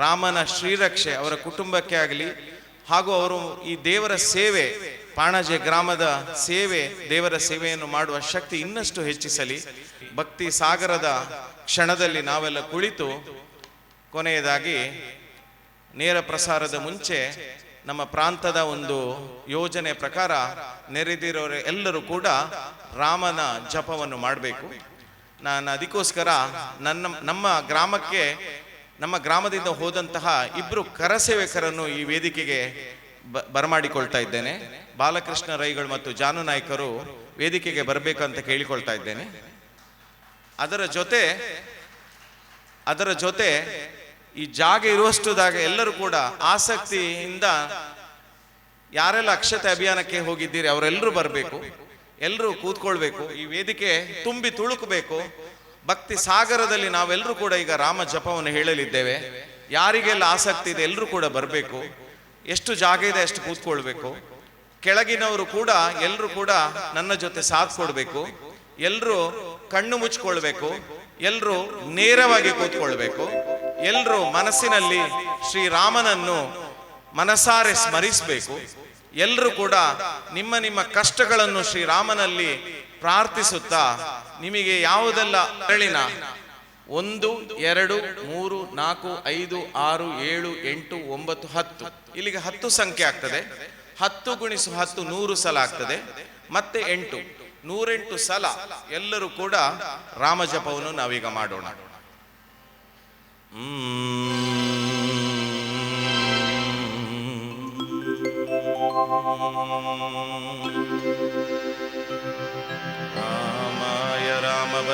ರಾಮನ ಶ್ರೀರಕ್ಷೆ ಅವರ ಕುಟುಂಬಕ್ಕೆ ಆಗಲಿ ಹಾಗೂ ಅವರು ಈ ದೇವರ ಸೇವೆ, ಪಾಣಾಜೆ ಗ್ರಾಮದ ಸೇವೆ, ದೇವರ ಸೇವೆಯನ್ನು ಮಾಡುವ ಶಕ್ತಿ ಇನ್ನಷ್ಟು ಹೆಚ್ಚಿಸಲಿ. ಭಕ್ತಿ ಸಾಗರದ ಕ್ಷಣದಲ್ಲಿ ನಾವೆಲ್ಲ ಕುಳಿತು ಕೊನೆಯದಾಗಿ ನೇರ ಪ್ರಸಾರದ ಮುಂಚೆ ನಮ್ಮ ಪ್ರಾಂತದ ಒಂದು ಯೋಜನೆ ಪ್ರಕಾರ ನೆರೆದಿರೋರು ಎಲ್ಲರೂ ಕೂಡ ರಾಮನ ಜಪವನ್ನು ಮಾಡಬೇಕು. ನಾನು ಅದಕ್ಕೋಸ್ಕರ ನಮ್ಮ ಗ್ರಾಮದಿಂದ ಹೋದಂತಹ 2 ಕರಸೇವಕರನ್ನು ಈ ವೇದಿಕೆಗೆ ಬರಮಾಡಿಕೊಳ್ತಾ ಇದ್ದೇನೆ. ಬಾಲಕೃಷ್ಣ ರೈಗಳು ಮತ್ತು ಜಾನು ನಾಯ್ಕರು ವೇದಿಕೆಗೆ ಬರಬೇಕಂತ ಕೇಳಿಕೊಳ್ತಾ ಇದ್ದೇನೆ. ಅದರ ಜೊತೆ ಈ ಜಾಗ ಇರುವಷ್ಟುದಾಗ ಎಲ್ಲರೂ ಕೂಡ ಆಸಕ್ತಿಯಿಂದ ಯಾರೆಲ್ಲ ಅಕ್ಷತೆ ಅಭಿಯಾನಕ್ಕೆ ಹೋಗಿದ್ದೀರಿ ಅವರೆಲ್ಲರೂ ಬರಬೇಕು, ಎಲ್ಲರೂ ಕೂತ್ಕೊಳ್ಬೇಕು, ಈ ವೇದಿಕೆ ತುಂಬಿ ತುಳುಕಬೇಕು. ಭಕ್ತಿ ಸಾಗರದಲ್ಲಿ ನಾವೆಲ್ಲರೂ ಕೂಡ ಈಗ ರಾಮ ಜಪವನ್ನು ಹೇಳಲಿದ್ದೇವೆ. ಯಾರಿಗೆಲ್ಲ ಆಸಕ್ತಿ ಇದೆ ಎಲ್ಲರೂ ಕೂಡ ಬರಬೇಕು. ಎಷ್ಟು ಜಾಗ ಇದೆ ಅಷ್ಟು ಕೂತ್ಕೊಳ್ಬೇಕು. ಕೆಳಗಿನವರು ಕೂಡ ಎಲ್ಲರೂ ಕೂಡ ನನ್ನ ಜೊತೆ ಸಾಥ್ ಕೊಡಬೇಕು. ಎಲ್ಲರೂ ಕಣ್ಣು ಮುಚ್ಕೊಳ್ಬೇಕು, ಎಲ್ಲರೂ ನೇರವಾಗಿ ಕೂತ್ಕೊಳ್ಬೇಕು. ಎಲ್ಲರೂ ಮನಸ್ಸಿನಲ್ಲಿ ಶ್ರೀರಾಮನನ್ನು ಮನಸಾರೆ ಸ್ಮರಿಸಬೇಕು. ಎಲ್ಲರೂ ಕೂಡ ನಿಮ್ಮ ಕಷ್ಟಗಳನ್ನು ಶ್ರೀರಾಮನಲ್ಲಿ ಪ್ರಾರ್ಥಿಸುತ್ತಾ ನಿಮಗೆ ಯಾವುದೆಲ್ಲ ಅರಳಿನ 1, 2, 3, 4, 5, 6, 7, 8, 9, 10 ಇಲ್ಲಿಗೆ 10 ಸಂಖ್ಯೆ ಆಗ್ತದೆ. 10 × 10 100 ಸಲ ಆಗ್ತದೆ. ಮತ್ತೆ 8 108 ಸಲ ಎಲ್ಲರೂ ಕೂಡ ರಾಮಜಪವನ್ನು ನಾವೀಗ ಮಾಡೋಣ. ರಾಮಾಯ ರಾಮಭದ್ರಾಯ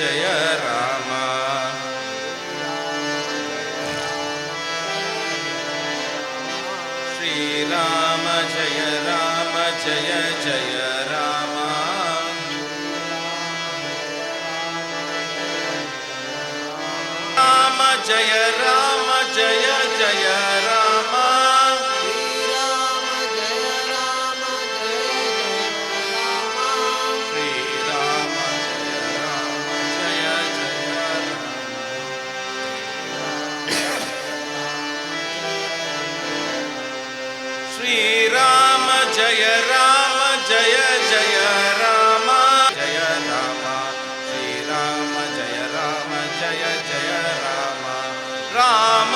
जय राम श्री राम जय जय राम राम जय जय राम श्री राम जय जय राम जय राम श्री राम जय जय राम राम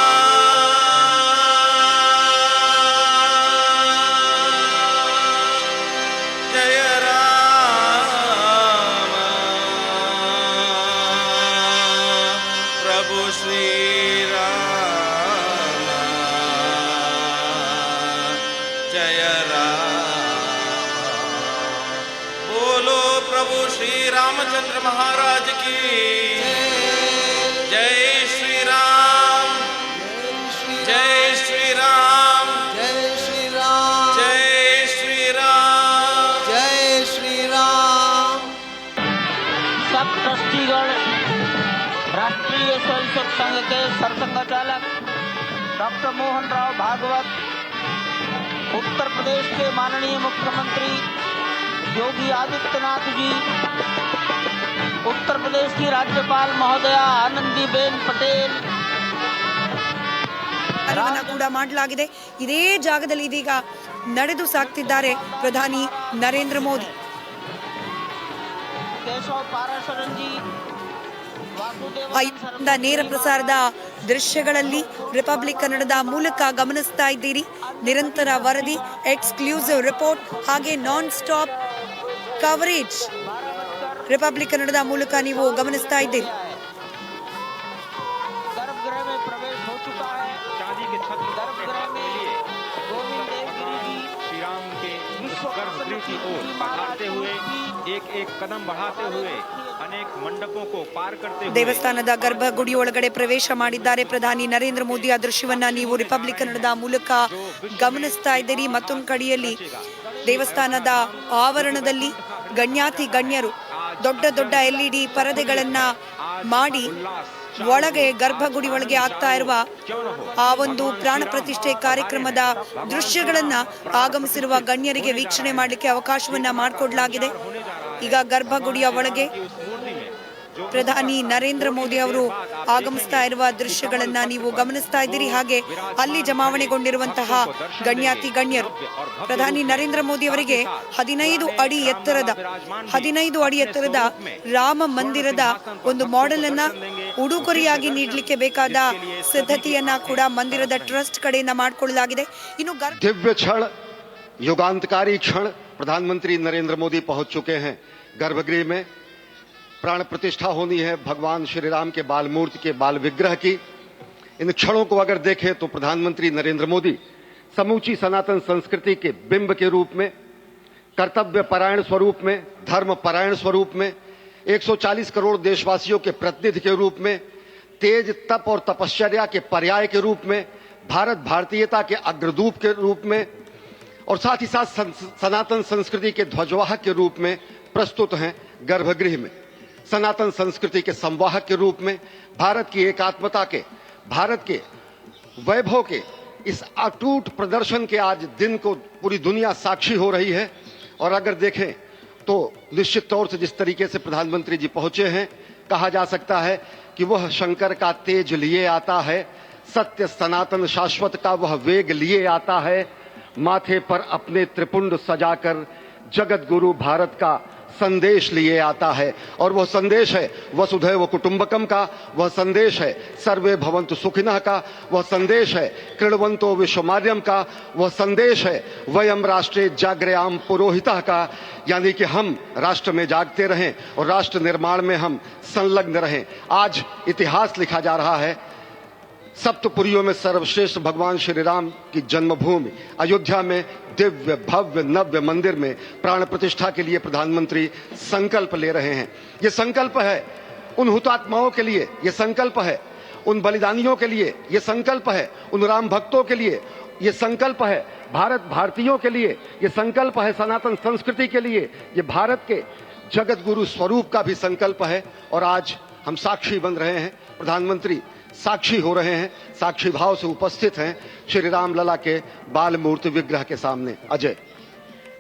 जय राम प्रभु श्री राम जय राम बोलो प्रभु श्री रामचंद्र महाराज की जय श्री राम जय श्री राम जय श्री राम जय श्री राम जय श्री राम। सब ट्रस्टीगण राष्ट्रीय स्वयंसेवक संघ के सरसंघचालक डॉक्टर मोहन राव भागवत, उत्तर प्रदेश के माननीय मुख्यमंत्री योगी आदित्यनाथ जी, उत्तर प्रदेश की राज्यपाल महोदया आनंदीबेन पटेल ಕಾರ್ಯವನ್ನ ಕೂಡ ಮಾಡಲಾಗಿದೆ। ಇದೇ ಜಾಗದಲ್ಲಿ ಇದೀಗ ನಡೆದು ಸಾಗ್ತಿದ್ದಾರೆ ಪ್ರಧಾನಿ ನರೇಂದ್ರ ಮೋದಿ। केशव पाराशरन जी, ಇಂದ ನೇರ ಪ್ರಸಾರದ ದೃಶ್ಯಗಳಲ್ಲಿ ರಿಪಬ್ಲಿಕ್ ಕನ್ನಡದ ಮೂಲಕ ಗಮನಿಸ್ತಾ ಇದ್ದೀರಿ। ನಿರಂತರ ವರದಿ, ಎಕ್ಸ್ಕ್ಲೂಸಿವ್ ರಿಪೋರ್ಟ್ ಹಾಗೆ ನಾನ್ ಸ್ಟಾಪ್ ಕವರೇಜ್ ರಿಪಬ್ಲಿಕ್ ಕನ್ನಡದ ಮೂಲಕ ನೀವು ಗಮನಿಸ್ತಾ ಇದ್ದೀರಿ। गर्भगृह में प्रवेश हो चुका है। चांदी के छत्र गर्भगृह में गोविंद देवगिरी जी श्री राम के गर्भगृह की ओर बढ़ाते हुए एक कदम बढ़ाते हुए अनेक मंडपों को पार करते हुए ದೇವಸ್ಥಾನದ ಗರ್ಭಗುಡಿ ಒಳಗಡೆ ಪ್ರವೇಶ ಮಾಡಿದ್ದಾರೆ ಪ್ರಧಾನಿ ನರೇಂದ್ರ ಮೋದಿ। ಆ ದೃಶ್ಯವನ್ನ ನೀವು ರಿಪಬ್ಲಿಕ್ ಕನ್ನಡದ ಮೂಲಕ ಗಮನಿಸ್ತಾ ಇದ್ದೀರಿ। ಮತ್ತೊಂದು ಕಡೆಯಲ್ಲಿ ದೇವಸ್ಥಾನದ ಆವರಣದಲ್ಲಿ ಗಣ್ಯಾತಿ ಗಣ್ಯರು ದೊಡ್ಡ ದೊಡ್ಡ LED ಪರದೆಗಳನ್ನ ಮಾಡಿ ಒಳಗೆ ಗರ್ಭಗುಡಿ ಒಳಗೆ ಆಗ್ತಾ ಇರುವ ಆ ಒಂದು ಪ್ರಾಣ ಪ್ರತಿಷ್ಠೆ ಕಾರ್ಯಕ್ರಮದ ದೃಶ್ಯಗಳನ್ನ ಆಗಮಿಸಿರುವ ಗಣ್ಯರಿಗೆ ವೀಕ್ಷಣೆ ಮಾಡಲಿಕ್ಕೆ ಅವಕಾಶವನ್ನ ಮಾಡಿಕೊಡಲಾಗಿದೆ। ಈಗ ಗರ್ಭಗುಡಿಯ ಒಳಗೆ ಪ್ರಧಾನಿ ನರೇಂದ್ರ ಮೋದಿ ಅವರು ಆಗಮಿಸ್ತಾ ಇರುವ ದೃಶ್ಯಗಳನ್ನ ನೀವು ಗಮನಿಸ್ತಾ ಇದ್ದೀರಿ। ಹಾಗೆ ಅಲ್ಲಿ ಜಮಾವಣೆಗೊಂಡಿರುವಂತಹ ಗಣ್ಯಾತಿ ಗಣ್ಯರು ಪ್ರಧಾನಿ ನರೇಂದ್ರ ಮೋದಿ ಅವರಿಗೆ 15 ಅಡಿ ಎತ್ತರದ ರಾಮ ಮಂದಿರದ ಒಂದು ಮಾಡೆಲ್ ಅನ್ನ ಉಡುಗೊರೆಯಾಗಿ ನೀಡಲಿಕ್ಕೆ ಬೇಕಾದ ಸಿದ್ಧತೆಯನ್ನ ಕೂಡ ಮಂದಿರದ ಟ್ರಸ್ಟ್ ಕಡೆಯಿಂದ ಮಾಡಿಕೊಳ್ಳಲಾಗಿದೆ। ಇನ್ನು दिव्य क्षण, युगांतकारी क्षण प्रधानमंत्री नरेंद्र मोदी पहुंच चुके हैं गर्भगृह में। प्राण प्रतिष्ठा होनी है भगवान श्री राम के बाल मूर्ति के बाल विग्रह की। इन क्षणों को अगर देखें तो प्रधानमंत्री नरेंद्र मोदी समूची सनातन संस्कृति के बिंब के रूप में, कर्तव्य परायण स्वरूप में, धर्म परायण स्वरूप में, 140 करोड़ देशवासियों के प्रतिनिधि के रूप में, तेज तप और तपश्चर्या के पर्याय के रूप में, भारत भारतीयता के अग्रदूत के रूप में और साथ ही साथ सनातन संस्कृति के ध्वजवाहक के रूप में प्रस्तुत हैं गर्भगृह में। सनातन संस्कृति के संवाहक के रूप में, भारत की एकात्मता के, भारत के वैभव के इस अटूट प्रदर्शन के आज दिन को पूरी दुनिया साक्षी हो रही है। और अगर देखें तो निश्चित तौर से जिस तरीके से प्रधानमंत्री जी पहुंचे हैं, कहा जा सकता है कि वह शंकर का तेज लिए आता है, सत्य सनातन शाश्वत का वह वेग लिए आता है, माथे पर अपने त्रिपुंड सजाकर जगत गुरु भारत का संदेश लिए आता है। और वह संदेश है वसुधैव कुटुंबकम का, वह संदेश है सर्वे भवन्तु सुखिनः का, वह संदेश है कृण्वन्तो विश्वमार्यम का, वह संदेश है वयम राष्ट्रे जाग्रयाम पुरोहितः का, यानी कि हम राष्ट्र में जागते रहें और राष्ट्र निर्माण में हम संलग्न रहें। आज इतिहास लिखा जा रहा है। सप्तपुरियों में सर्वश्रेष्ठ भगवान श्री राम की जन्मभूमि अयोध्या में दिव्य भव्य नव्य मंदिर में प्राण प्रतिष्ठा के लिए प्रधानमंत्री संकल्प ले रहे हैं। ये संकल्प है उन हुतात्माओं के लिए ये संकल्प है, उन बलिदानियों के लिए ये संकल्प है, उन राम भक्तों के लिए ये संकल्प है, भारत भारतीयों के लिए ये संकल्प है, सनातन संस्कृति के लिए ये भारत के जगत गुरु स्वरूप का भी संकल्प है। और आज हम साक्षी बन रहे हैं, प्रधानमंत्री साक्षी हो रहे हैं, साक्षी भाव से उपस्थित हैं श्री राम लला के बाल मूर्ति विग्रह के सामने। अजय,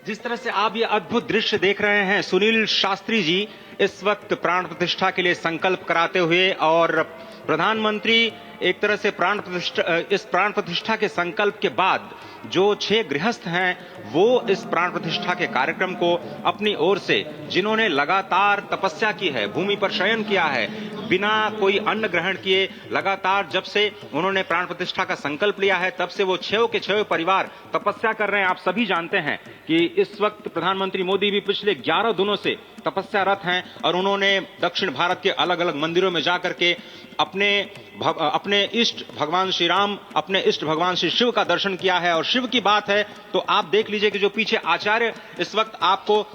जिस तरह से आप ये अद्भुत दृश्य देख रहे हैं, सुनील शास्त्री जी इस वक्त प्राण प्रतिष्ठा के लिए संकल्प कराते हुए, और प्रधानमंत्री एक तरह से इस प्राण प्रतिष्ठा के संकल्प के बाद जो 6 गृहस्थ हैं वो इस प्राण प्रतिष्ठा के कार्यक्रम को अपनी ओर से, जिन्होंने लगातार तपस्या की है, भूमि पर शयन किया है, बिना कोई अन्न ग्रहण किए, लगातार जब से उन्होंने प्राण प्रतिष्ठा का संकल्प लिया है तब से वो 6 के 6 परिवार तपस्या कर रहे हैं। आप सभी जानते हैं कि इस वक्त प्रधानमंत्री मोदी भी पिछले 11 दिनों से तपस्यारत हैं और उन्होंने दक्षिण भारत के अलग अलग मंदिरों में जाकर के अपने इष्ट भगवान श्री राम, अपने इष्ट भगवान श्री शिव का दर्शन किया है। और शिव की बात है तो आप देख लीजिए कि जो पीछे आचार्य इस वक्त आपको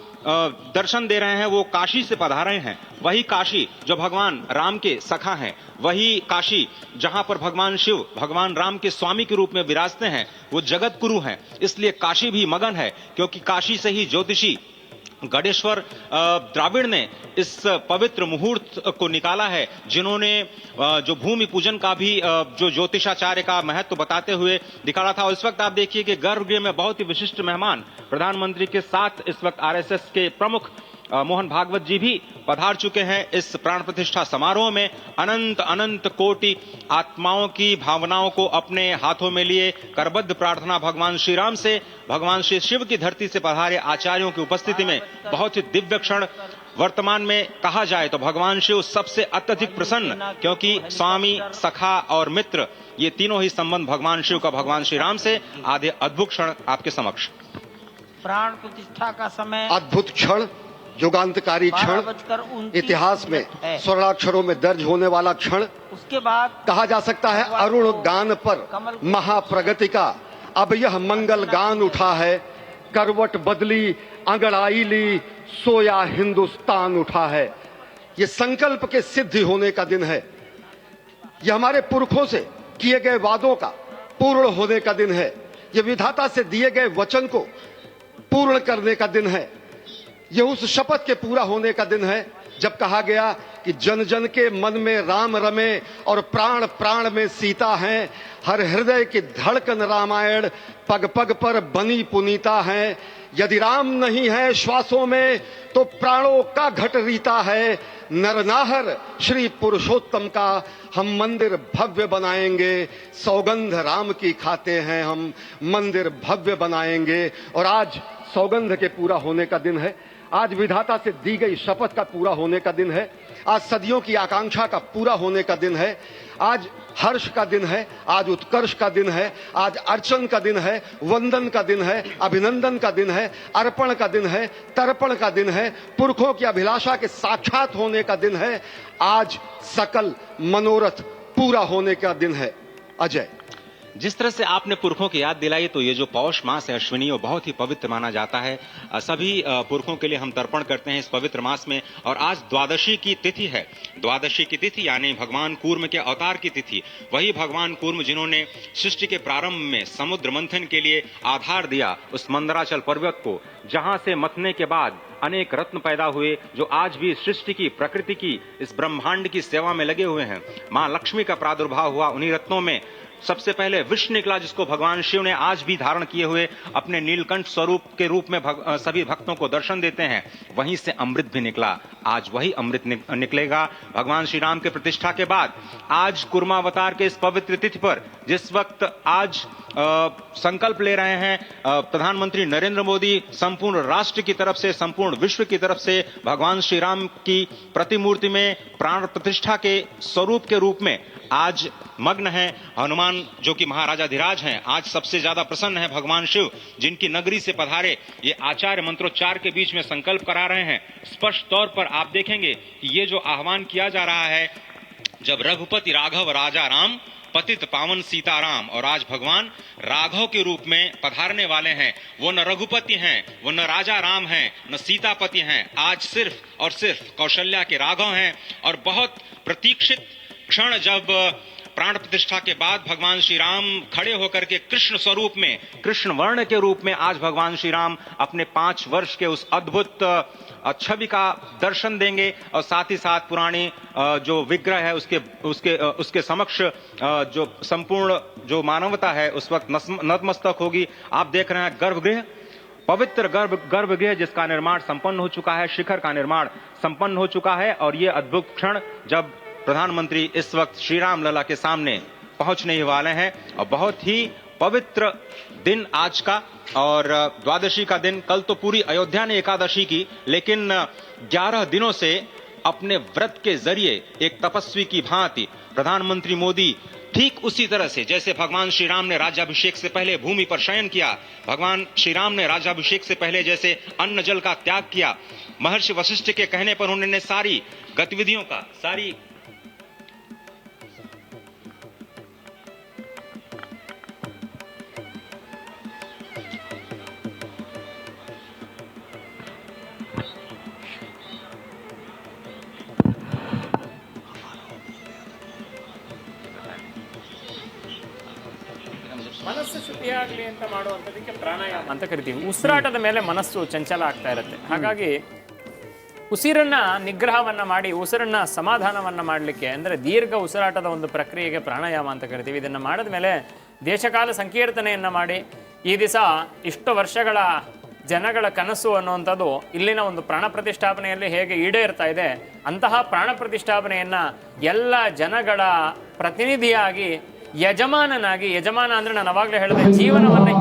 दर्शन दे रहे हैं वो काशी से पधारे हैं। वही काशी जो भगवान राम के सखा हैं, वही काशी जहां पर भगवान शिव भगवान राम के स्वामी के रूप में विराजते हैं, वो जगत गुरु हैं। इसलिए काशी भी मगन है, क्योंकि काशी से ही ज्योतिषी गणेश्वर द्राविड़ ने इस पवित्र मुहूर्त को निकाला है, जिन्होंने जो भूमि पूजन का भी जो ज्योतिषाचार्य का महत्व बताते हुए निकाला था। और इस वक्त आप देखिए कि गर्भगृह में बहुत ही विशिष्ट मेहमान प्रधानमंत्री के साथ इस वक्त आरएसएस के प्रमुख मोहन भागवत जी भी पधार चुके हैं। इस प्राण प्रतिष्ठा समारोह में अनंत अनंत कोटि आत्माओं की भावनाओं को अपने हाथों में लिए करबद्ध प्रार्थना भगवान श्री राम से, भगवान श्री शिव की धरती से पधारे आचार्यों की उपस्थिति में बहुत ही दिव्य क्षण। वर्तमान में कहा जाए तो भगवान शिव सबसे अत्यधिक प्रसन्न, क्योंकि स्वामी, सखा और मित्र ये तीनों ही संबंध भगवान शिव का भगवान श्री राम से। आधे अद्भुत क्षण आपके समक्ष। प्राण प्रतिष्ठा का समय अद्भुत क्षण, युगांतकारी क्षण, इतिहास में स्वर्णाक्षरों में दर्ज होने वाला क्षण। उसके बाद कहा जा सकता है अरुण गान पर महाप्रगति का अब यह मंगल गान उठा है, करवट बदली अंगड़ाई ली सोया हिंदुस्तान उठा है। ये संकल्प के सिद्धि होने का दिन है, यह हमारे पुरखों से किए गए वादों का पूर्ण होने का दिन है, यह विधाता से दिए गए वचन को पूर्ण करने का दिन है, यह उस शपथ के पूरा होने का दिन है जब कहा गया कि जन जन के मन में राम रमे और प्राण प्राण में सीता है, हर हृदय की धड़कन रामायण पग पग पर बनी पुनीता है। यदि राम नहीं है श्वासों में तो प्राणों का घट रीता है, नरनाहर श्री पुरुषोत्तम का हम मंदिर भव्य बनाएंगे, सौगंध राम की खाते हैं हम मंदिर भव्य बनाएंगे। और आज सौगंध के पूरा होने का दिन है, आज विधाता से दी गई शपथ का पूरा होने का दिन है, आज सदियों की आकांक्षा का पूरा होने का दिन है, आज हर्ष का दिन है, आज उत्कर्ष का दिन है, आज अर्चन का दिन है, वंदन का दिन है, अभिनंदन का दिन है, अर्पण का दिन है, तर्पण का दिन है, पुरखों की अभिलाषा के साक्षात होने का दिन है, आज सकल मनोरथ पूरा होने का दिन है। अजय, जिस तरह से आपने पुरखों की याद दिलाई, तो ये जो पौष मास है अश्विनी, वो बहुत ही पवित्र माना जाता है। सभी पुरखों के लिए हम तर्पण करते हैं इस पवित्र मास में। और आज द्वादशी की तिथि है, द्वादशी की तिथि यानी भगवान कूर्म के अवतार की तिथि। वही भगवान कूर्म जिन्होंने सृष्टि के प्रारंभ में समुद्र मंथन के लिए आधार दिया उस मंदराचल पर्वत को, जहां से मथने के बाद अनेक रत्न पैदा हुए, जो आज भी सृष्टि की, प्रकृति की, इस ब्रह्मांड की सेवा में लगे हुए हैं। मां लक्ष्मी का प्रादुर्भाव हुआ उन्हीं रत्नों में। सबसे पहले विष निकला, जिसको भगवान शिव ने आज भी धारण किए हुए अपने नीलकंठ स्वरूप के रूप में सभी भक्तों को दर्शन देते हैं। वहीं से अमृत भी निकला, आज वही अमृत निकलेगा भगवान श्री राम के प्रतिष्ठा के बाद। आज कुर्मावतार के इस पवित्र तिथि पर, जिस वक्त आज संकल्प ले रहे हैं प्रधानमंत्री नरेंद्र मोदी, संपूर्ण राष्ट्र की तरफ से, संपूर्ण विश्व की तरफ से भगवान श्री राम की प्रतिमूर्ति में प्राण प्रतिष्ठा के स्वरूप के रूप में आज मग्न है। हनुमान जो कि महाराजाधिराज हैं, आज सबसे ज्यादा प्रसन्न है भगवान शिव, जिनकी नगरी से पधारे ये आचार्य मंत्रोच्चार के बीच में संकल्प करा रहे हैं। स्पष्ट तौर पर आप देखेंगे कि ये जो आह्वान किया जा रहा है जब रघुपति राघव राजा राम, पतित पावन सीताराम, और आज भगवान राघव के रूप में पधारने वाले हैं। वो न रघुपति हैं, वो न राजा राम हैं, न सीतापति हैं, आज सिर्फ और सिर्फ कौशल्या के राघव हैं। और बहुत प्रतीक्षित क्षण जब प्राण प्रतिष्ठा के बाद भगवान श्री राम खड़े होकर के कृष्ण स्वरूप में, कृष्ण वर्ण के रूप में आज भगवान श्री राम अपने 5 वर्ष के उस अद्भुत छवि का दर्शन देंगे। और साथ ही साथ पुरानी जो विग्रह है उसके समक्ष जो संपूर्ण जो मानवता है उस वक्त नतमस्तक होगी। आप देख रहे हैं गर्भगृह, पवित्र गर्भगृह जिसका निर्माण संपन्न हो चुका है, शिखर का निर्माण संपन्न हो चुका है। और ये अद्भुत क्षण जब प्रधानमंत्री इस वक्त श्री राम लला के सामने पहुंचने ही वाले हैं। और बहुत ही पवित्र दिन आज का, और द्वादशी का दिन। कल तो पूरी अयोध्या ने एकादशी की, लेकिन 11 दिनों से अपने व्रत के जरिए एक तपस्वी की भांति प्रधानमंत्री मोदी ठीक उसी तरह से जैसे भगवान श्री राम ने राज्याभिषेक से पहले भूमि पर शयन किया, भगवान श्री राम ने राज्याभिषेक से पहले जैसे अन्न जल का त्याग किया, महर्षि वशिष्ठ के कहने पर उन्होंने सारी गतिविधियों का ಮನಸ್ಸು ಶುದ್ಧಿಯಾಗಲಿ ಅಂತ ಮಾಡುವಂಥದ್ದಕ್ಕೆ ಪ್ರಾಣಾಯಾಮ ಅಂತ ಕರಿತೀವಿ. ಉಸಿರಾಟದ ಮೇಲೆ ಮನಸ್ಸು ಚಂಚಲ ಆಗ್ತಾ ಇರುತ್ತೆ. ಹಾಗಾಗಿ ಉಸಿರನ್ನ ನಿಗ್ರಹವನ್ನ ಮಾಡಿ ಉಸಿರನ್ನ ಸಮಾಧಾನವನ್ನ ಮಾಡಲಿಕ್ಕೆ ಅಂದರೆ ದೀರ್ಘ ಉಸಿರಾಟದ ಒಂದು ಪ್ರಕ್ರಿಯೆಗೆ ಪ್ರಾಣಾಯಾಮ ಅಂತ ಕರಿತೀವಿ. ಇದನ್ನು ಮಾಡಿದ ಮೇಲೆ ದೇಶಕಾಲ ಸಂಕೀರ್ತನೆಯನ್ನು ಮಾಡಿ ಈ ದಿವಸ ಇಷ್ಟು ವರ್ಷಗಳ ಜನಗಳ ಕನಸು ಅನ್ನುವಂಥದ್ದು ಇಲ್ಲಿನ ಒಂದು ಪ್ರಾಣ ಪ್ರತಿಷ್ಠಾಪನೆಯಲ್ಲಿ ಹೇಗೆ ಈಡೇರ್ತಾ ಇದೆ, ಅಂತಹ ಪ್ರಾಣ ಪ್ರತಿಷ್ಠಾಪನೆಯನ್ನು ಎಲ್ಲ ಜನಗಳ ಪ್ರತಿನಿಧಿಯಾಗಿ ಯಜಮಾನನಾಗಿ, ಯಜಮಾನ ಅಂದರೆ ನಾನು ಅವಾಗಲೇ ಹೇಳಿದೆ ಜೀವನವನ್ನು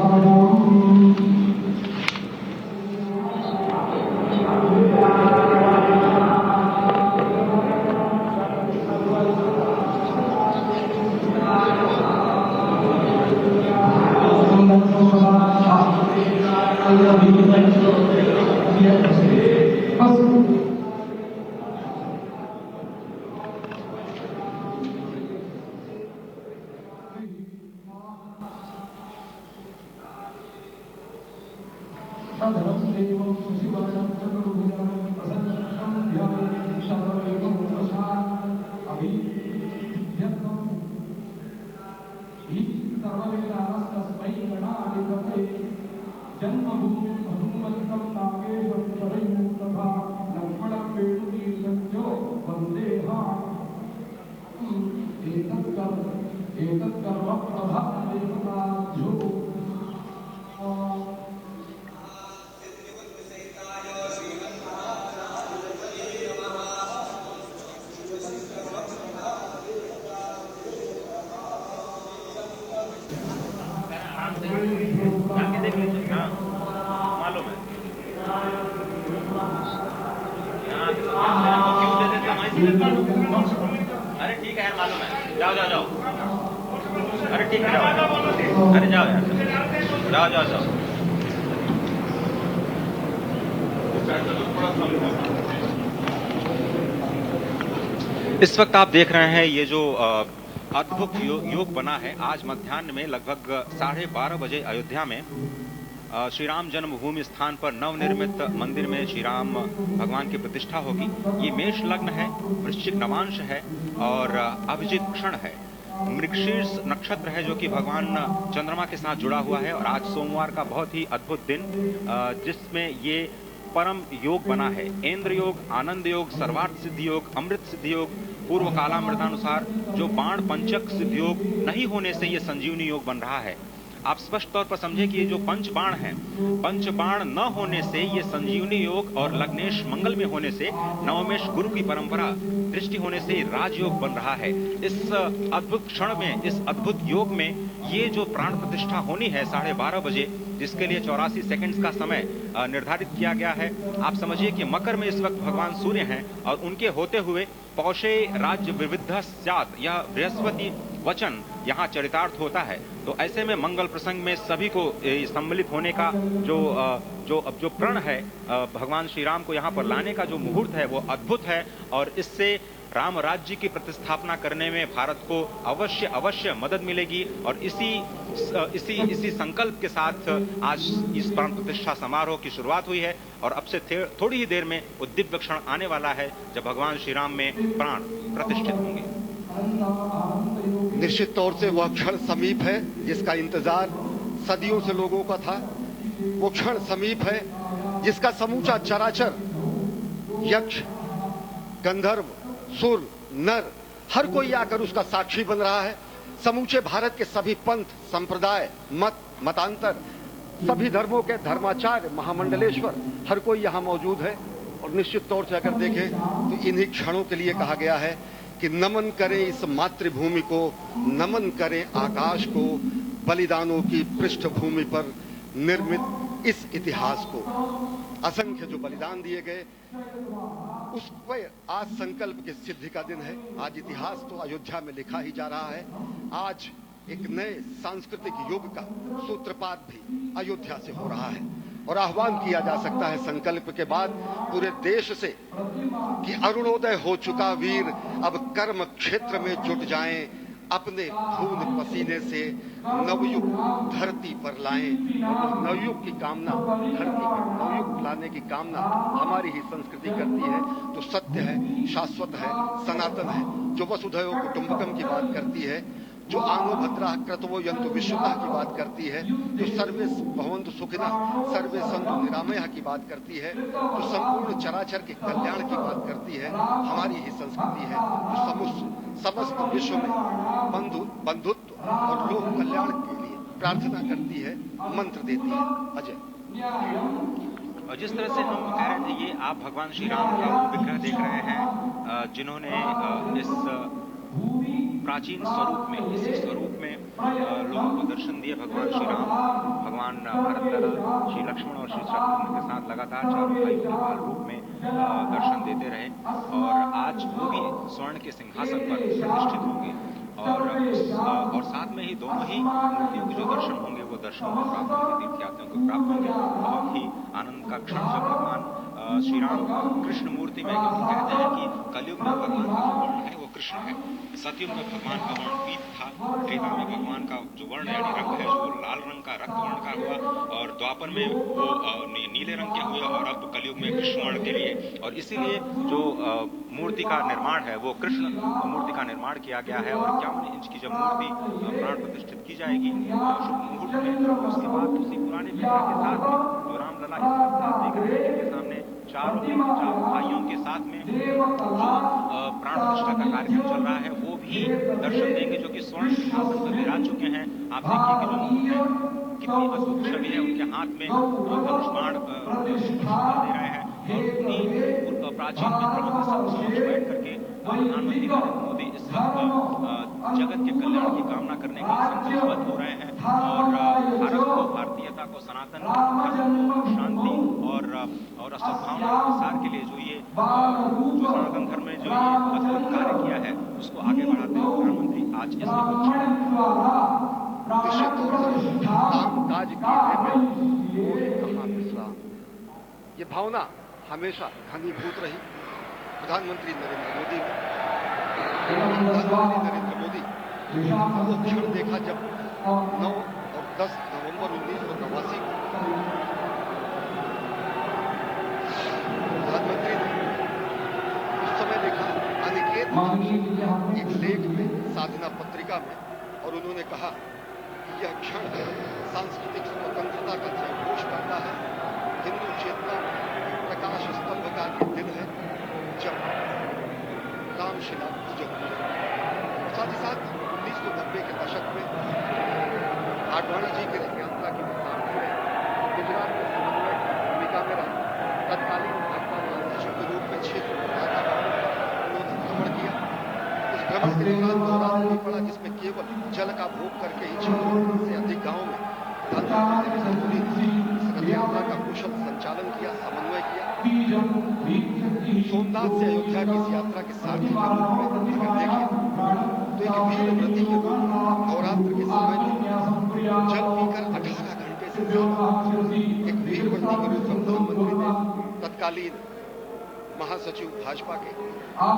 अरे ठीक है यार, मालूम है, जाओ जाओ जाओ, अरे ठीक है जाओ, अरे जाओ यार, जाओ जाओ जाओ। इस वक्त आप देख रहे हैं ये जो अद्भुत योग बना है। आज मध्याह्न में लगभग 12:30 बजे अयोध्या में श्री राम जन्मभूमि स्थान पर नवनिर्मित मंदिर में श्री राम भगवान की प्रतिष्ठा होगी। ये मेष लग्न है, वृश्चिक नवांश है और अभिजित क्षण है। मृगशीर्ष नक्षत्र है जो कि भगवान चंद्रमा के साथ जुड़ा हुआ है। और आज सोमवार का बहुत ही अद्भुत दिन जिसमें ये परम योग बना है। इंद्र योग, आनंद योग, सर्वार्थ सिद्धि योग, अमृत सिद्धि योग, पूर्व कालामृतानुसार जो बाण पंचक सिद्धि योग नहीं होने से ये संजीवनी योग बन रहा है। आप स्पष्ट तौर पर समझे कि ये जो पंच बाण है, पंच बाण न होने से ये संजीवनी योग और लग्नेश मंगल में होने से नवमेश गुरु की परंपरा दृष्टि होने से राजयोग बन रहा है। इस अद्भुत क्षण में, इस अद्भुत योग में ये जो प्राण प्रतिष्ठा होनी है 12:30 बजे, जिसके लिए 84 सेकंड्स का समय निर्धारित किया गया है। आप समझिए कि मकर में इस वक्त भगवान सूर्य हैं और उनके होते हुए पौषे राज्य विविध स्यात्, यह बृहस्पति वचन यहाँ चरितार्थ होता है। तो ऐसे में मंगल प्रसंग में सभी को सम्मिलित होने का जो प्रण है भगवान श्री राम को यहाँ पर लाने का जो मुहूर्त है वो अद्भुत है। और इससे राम राज्य की प्रतिस्थापना करने में भारत को अवश्य मदद मिलेगी। और इसी संकल्प के साथ आज इस प्राण प्रतिष्ठा समारोह की शुरुआत हुई है और अब से थोड़ी ही देर में वो दिव्य क्षण आने वाला है जब भगवान श्री राम में प्राण प्रतिष्ठित होंगे। निश्चित तौर से वह क्षण समीप है जिसका इंतजार सदियों से लोगों का था। वो क्षण समीप है जिसका समूचा चराचर, यक्ष, गंधर्व, सुर, नर, हर कोई आकर उसका साक्षी बन रहा है। समूचे भारत के सभी पंथ, संप्रदाय, मतांतर, सभी धर्मों के धर्माचार्य, महामंडलेश्वर, हर कोई यहां मौजूद है। और निश्चित तौर से अगर देखें तो इन्हीं क्षणों के लिए कहा गया है कि नमन करें इस मातृभूमि को, नमन करें आकाश को, बलिदानों की पृष्ठभूमि पर निर्मित इस इतिहास को। असंख्य जो बलिदान दिए गए उस पर आज संकल्प की सिद्धि का दिन है। आज इतिहास तो अयोध्या में लिखा ही जा रहा है। आज एक नए सांस्कृतिक युग का सूत्रपात भी अयोध्या से हो रहा है और आह्वान किया जा सकता है संकल्प के बाद पूरे देश से कि अरुणोदय हो चुका वीर अब कर्म क्षेत्र में जुट जाएं, अपने खून पसीने से नवयुग धरती पर लाएं। और नवयुग की कामना, धरती पर नवयुग लाने की कामना हमारी ही संस्कृति करती है। तो सत्य है, शाश्वत है, सनातन है, जो वसुधैव कुटुंबकम की बात करती है, जो आनो भद्रा क्रतवो यंतु विश्वतः की बात करती है, जो सर्वे भवन्तु सुखिनः सर्वे सन्तु निरामयः की बात करती है, जो संपूर्ण चराचर के कल्याण की बात करती है, हमारी ही संस्कृति है। जो समस्त विश्व में बंधुत्व और लोक कल्याण के लिए प्रार्थना करती है, मंत्र देती है। अजय, और जिस तरह से हम कह रहे थे, ये आप भगवान श्री राम का विग्रह देख रहे हैं जिन्होंने इस प्राचीन स्वरूप में, इसी स्वरूप में लोगों को दर्शन दिए। भगवान श्री राम, भगवान भरतलाल, श्री लक्ष्मण और श्री शत्रुघ्न के साथ लगातार चारों भाइयों के बाल रूप में दर्शन देते रहे और आज वो भी स्वर्ण के सिंहासन पर प्रतिष्ठित होंगे और साथ में ही दोनों ही मूर्तियों के जो दर्शन होंगे वो दर्शनों को प्राप्त होंगे, तीर्थयात्रियों को प्राप्त होंगे। बहुत ही आनंद का क्षण जब भगवान श्री राम कृष्ण मूर्ति में, क्योंकि कहते हैं कि कलयुग में भगवान का जो वर्ण है वो कृष्ण है, सतयुग में भगवान का वर्ण पीत था, त्रेता में भगवान का जो वर्ण यानी रंग है वो लाल रंग का, रक्त वर्ण का हुआ और द्वापर में वो नीले रंग के हुए और अब कलयुग में कृष्ण वर्ण के लिए। और इसीलिए जो मूर्ति का निर्माण है वो कृष्ण मूर्ति का निर्माण किया गया है। और 51 इंच की जब मूर्ति प्राण प्रतिष्ठित की जाएगी शुभ मुहूर्त में, उसके बाद उसी पुराने विग्रह के साथ में जो रामलला इस वक्त आप देख रहे हैं जिनके सामने चारों भाइयों के साथ में जो प्राण प्रतिष्ठा का कार्यक्रम चल रहा है वो भी दर्शन देंगे, जो कि स्वर्ण सिंहासन पर विराज चुके हैं। आप देखिए कि जो मुकुट है कितनी अद्भुत छवि है, उनके हाथ में धनुष बाण दे रहे हैं और उन्हीं प्राचीन विग्रहों के समक्ष बैठ करके प्रधानमंत्री नरेंद्र मोदी इस वक्त जगत के कल्याण की कामना करने के लिए संकल्पबद्ध हो रहे हैं और भारत को, भारतीयता को, सनातन धर्म को शांति और सद्भावना के प्रसार के लिए जो सनातन धर्म में जो ये अद्भुत कार्य किया है उसको आगे बढ़ाते हुए प्रधानमंत्री आज इस काम काज करने में कहाँ विश्राम, ये भावना हमेशा घनीभूत रही। प्रधानमंत्री नरेंद्र मोदी वो क्षण देखा जब 9 और 10 नवंबर 1989 को प्रधानमंत्री ने उस समय देखा अनिकेत एक लेख में, साधना पत्रिका में, और उन्होंने कहा कि यह क्षण सांस्कृतिक स्वतंत्रता का जयघोष करता है, हिंदू चेतना प्रकाश स्तंभ का दिन है जब रामशिला पूजन हुआ। साथ ही साथ 1990 के दशक में आडवाणी जी की यात्रा की गुजरात में समन्वय भूमिका में रहा, तत्कालीन भाजपा महासचिव के रूप में क्षेत्र उन्होंने भ्रमण किया। उस भ्रमण के दौरान नवरात्र भी पड़ा जिसमें केवल जल का भोग करके ही 6 से अधिक गाँव में यात्रा का कुशल संचालन किया, समन्वय किया। सोमनाथ से अयोध्या की इस यात्रा के सारथी के रूप में अगर देखें तो एक वीर व्रती के रूप में नवरात्र के समय में जल पीकर 18 घंटे से ज्यादा एक वीर व्रती के रूप में प्रधानमंत्री ने तत्कालीन महासचिव भाजपा के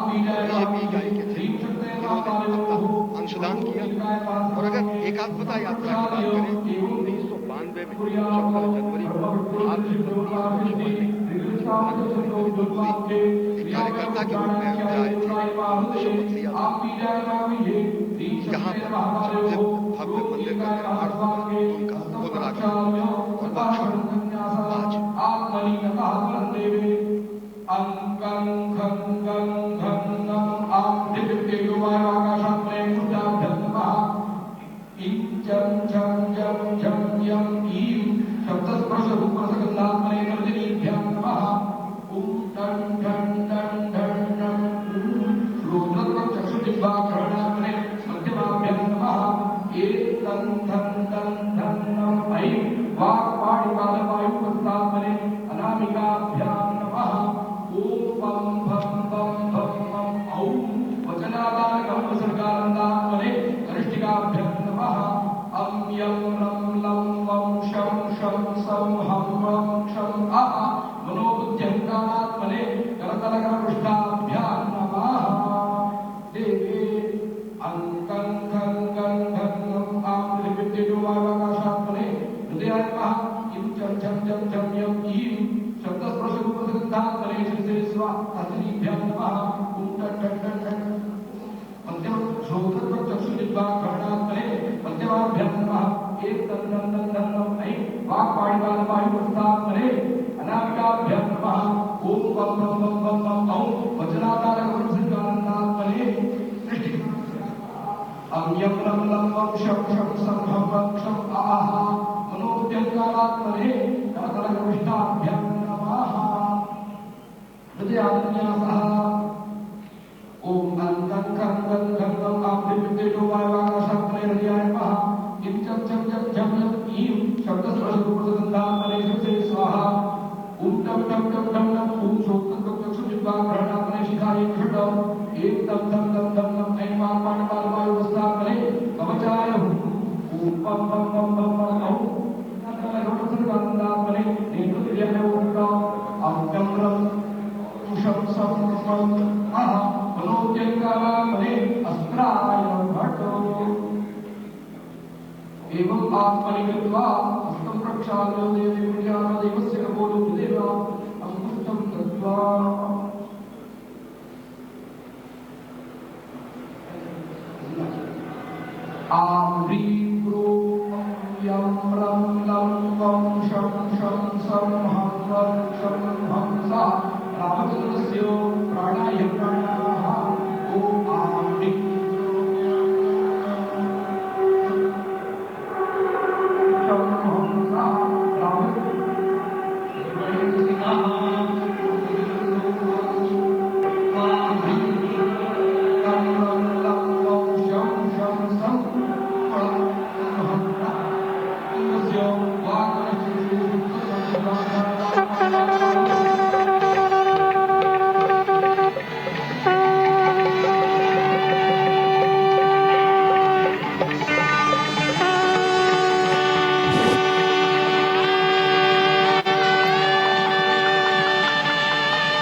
बीजेपी इकाई के थे, इन्होंने अपना अंशदान किया। और अगर एकात्मता यात्रा की बात करें, 1992 में 14 जनवरी को कार्यकर्ता के रूप में अयोध्या आए थे, शपथ लिया यहाँ पर भव्य मंदिर का निर्माण हुआ, उनका पुनरागमन और भाषण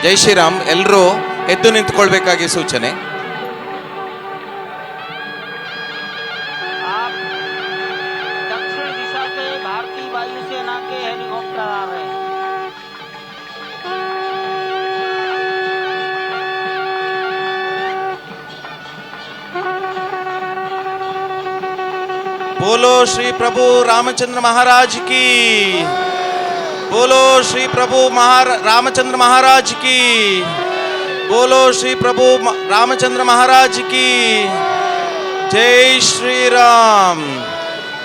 ಜೈ ಶ್ರೀರಾಮ್. ಎಲ್ಲರೂ ಎದ್ದು ನಿಂತ್ಕೊಳ್ಬೇಕಾಗಿ ಸೂಚನೆ. आप दक्षिण दिशा से भारतीय वायुसेना के हेलीकॉप्टर आ रहे हैं। बोलो श्री प्रभु रामचंद्र महाराज की, बोलो श्री प्रभु रामचंद्र महाराज की, बोलो श्री प्रभु रामचंद्र महाराज की। जय श्री राम,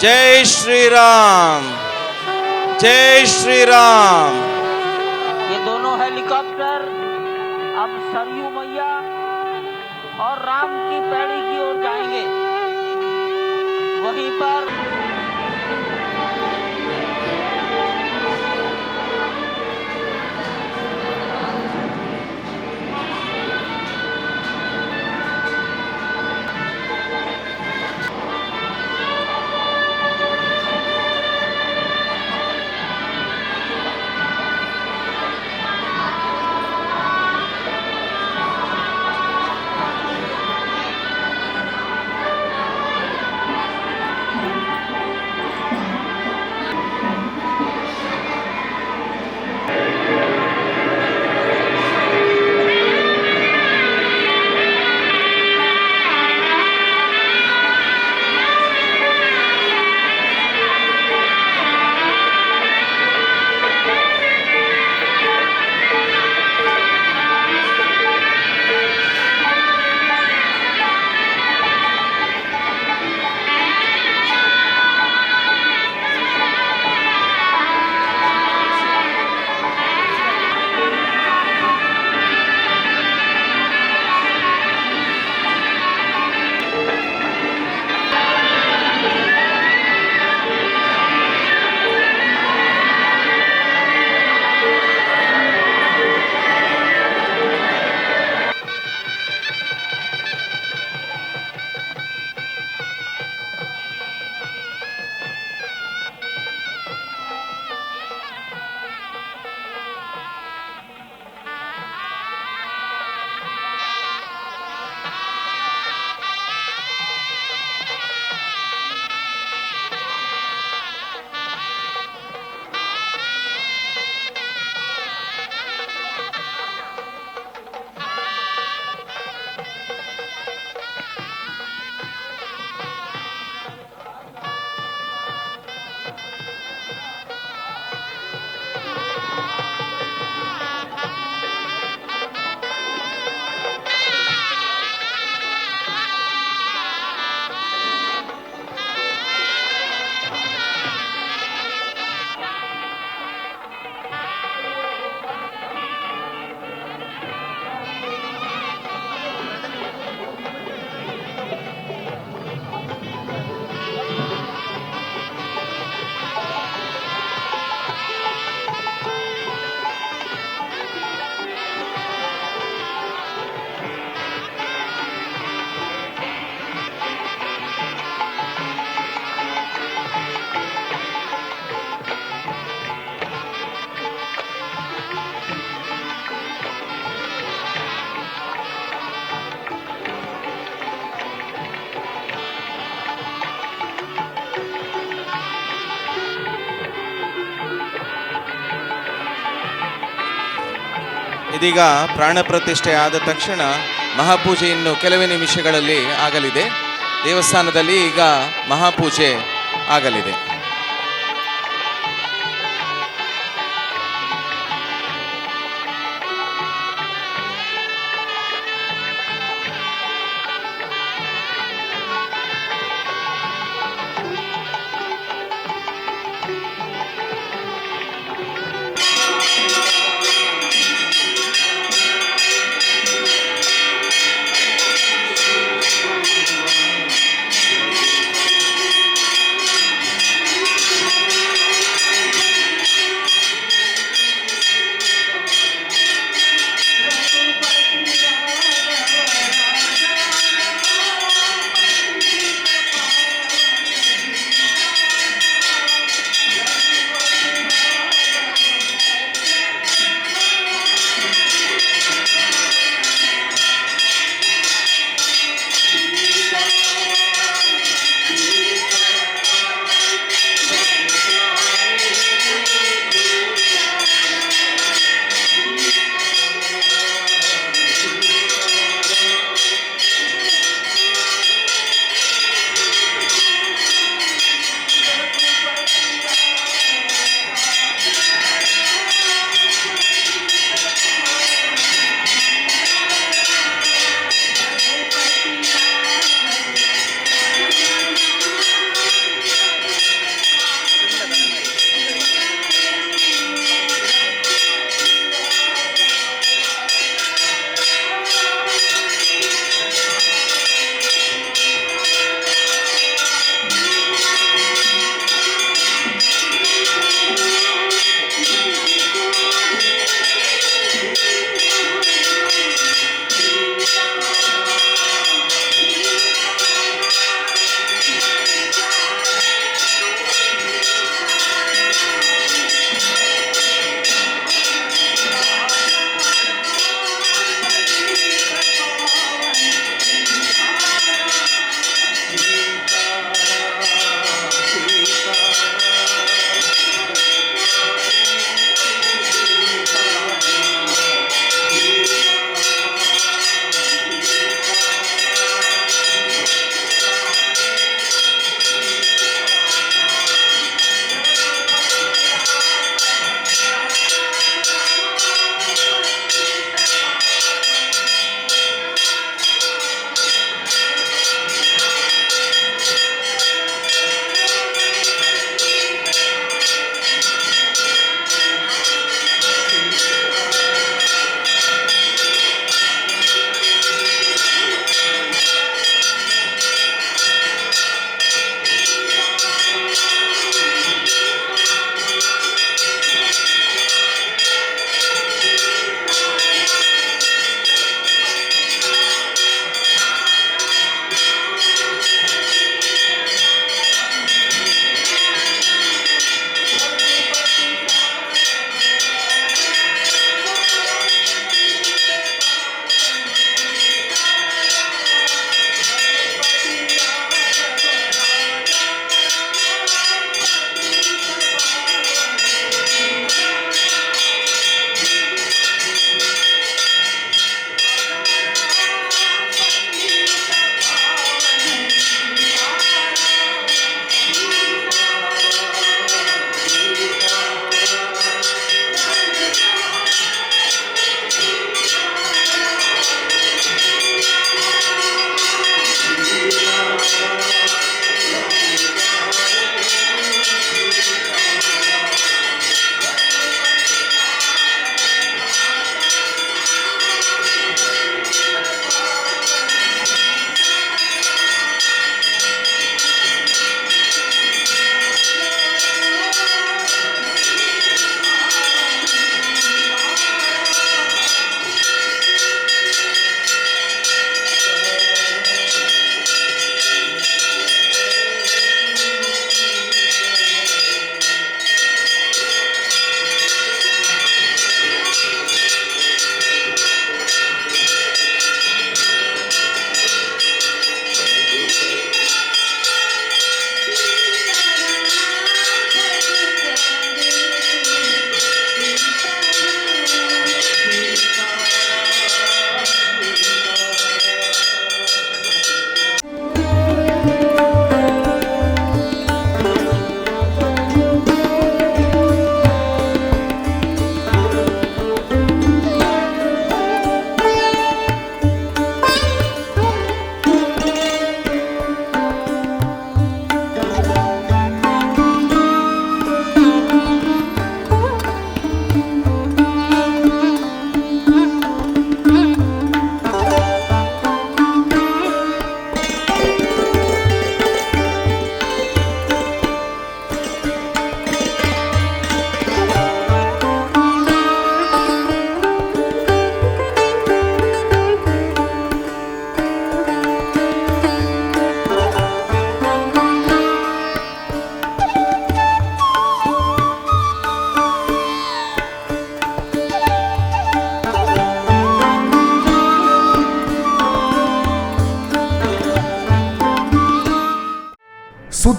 जय श्री राम, जय श्री राम। ये दोनों हेलीकॉप्टर अब सरयू मैया और राम की पैड़ी की ओर जाएंगे। वहीं पर ಇದೀಗ ಪ್ರಾಣ ಪ್ರತಿಷ್ಠೆ ಆದ ತಕ್ಷಣ ಮಹಾಪೂಜೆ ಇನ್ನು ಕೆಲವೇ ನಿಮಿಷಗಳಲ್ಲಿ ಆಗಲಿದೆ. ದೇವಸ್ಥಾನದಲ್ಲಿ ಈಗ ಮಹಾಪೂಜೆ ಆಗಲಿದೆ.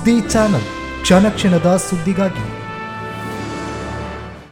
ಸುದ್ದಿ ಚಾನಲ್, ಕ್ಷಣ ಕ್ಷಣದ ಸುದ್ದಿಗಾಗಿ.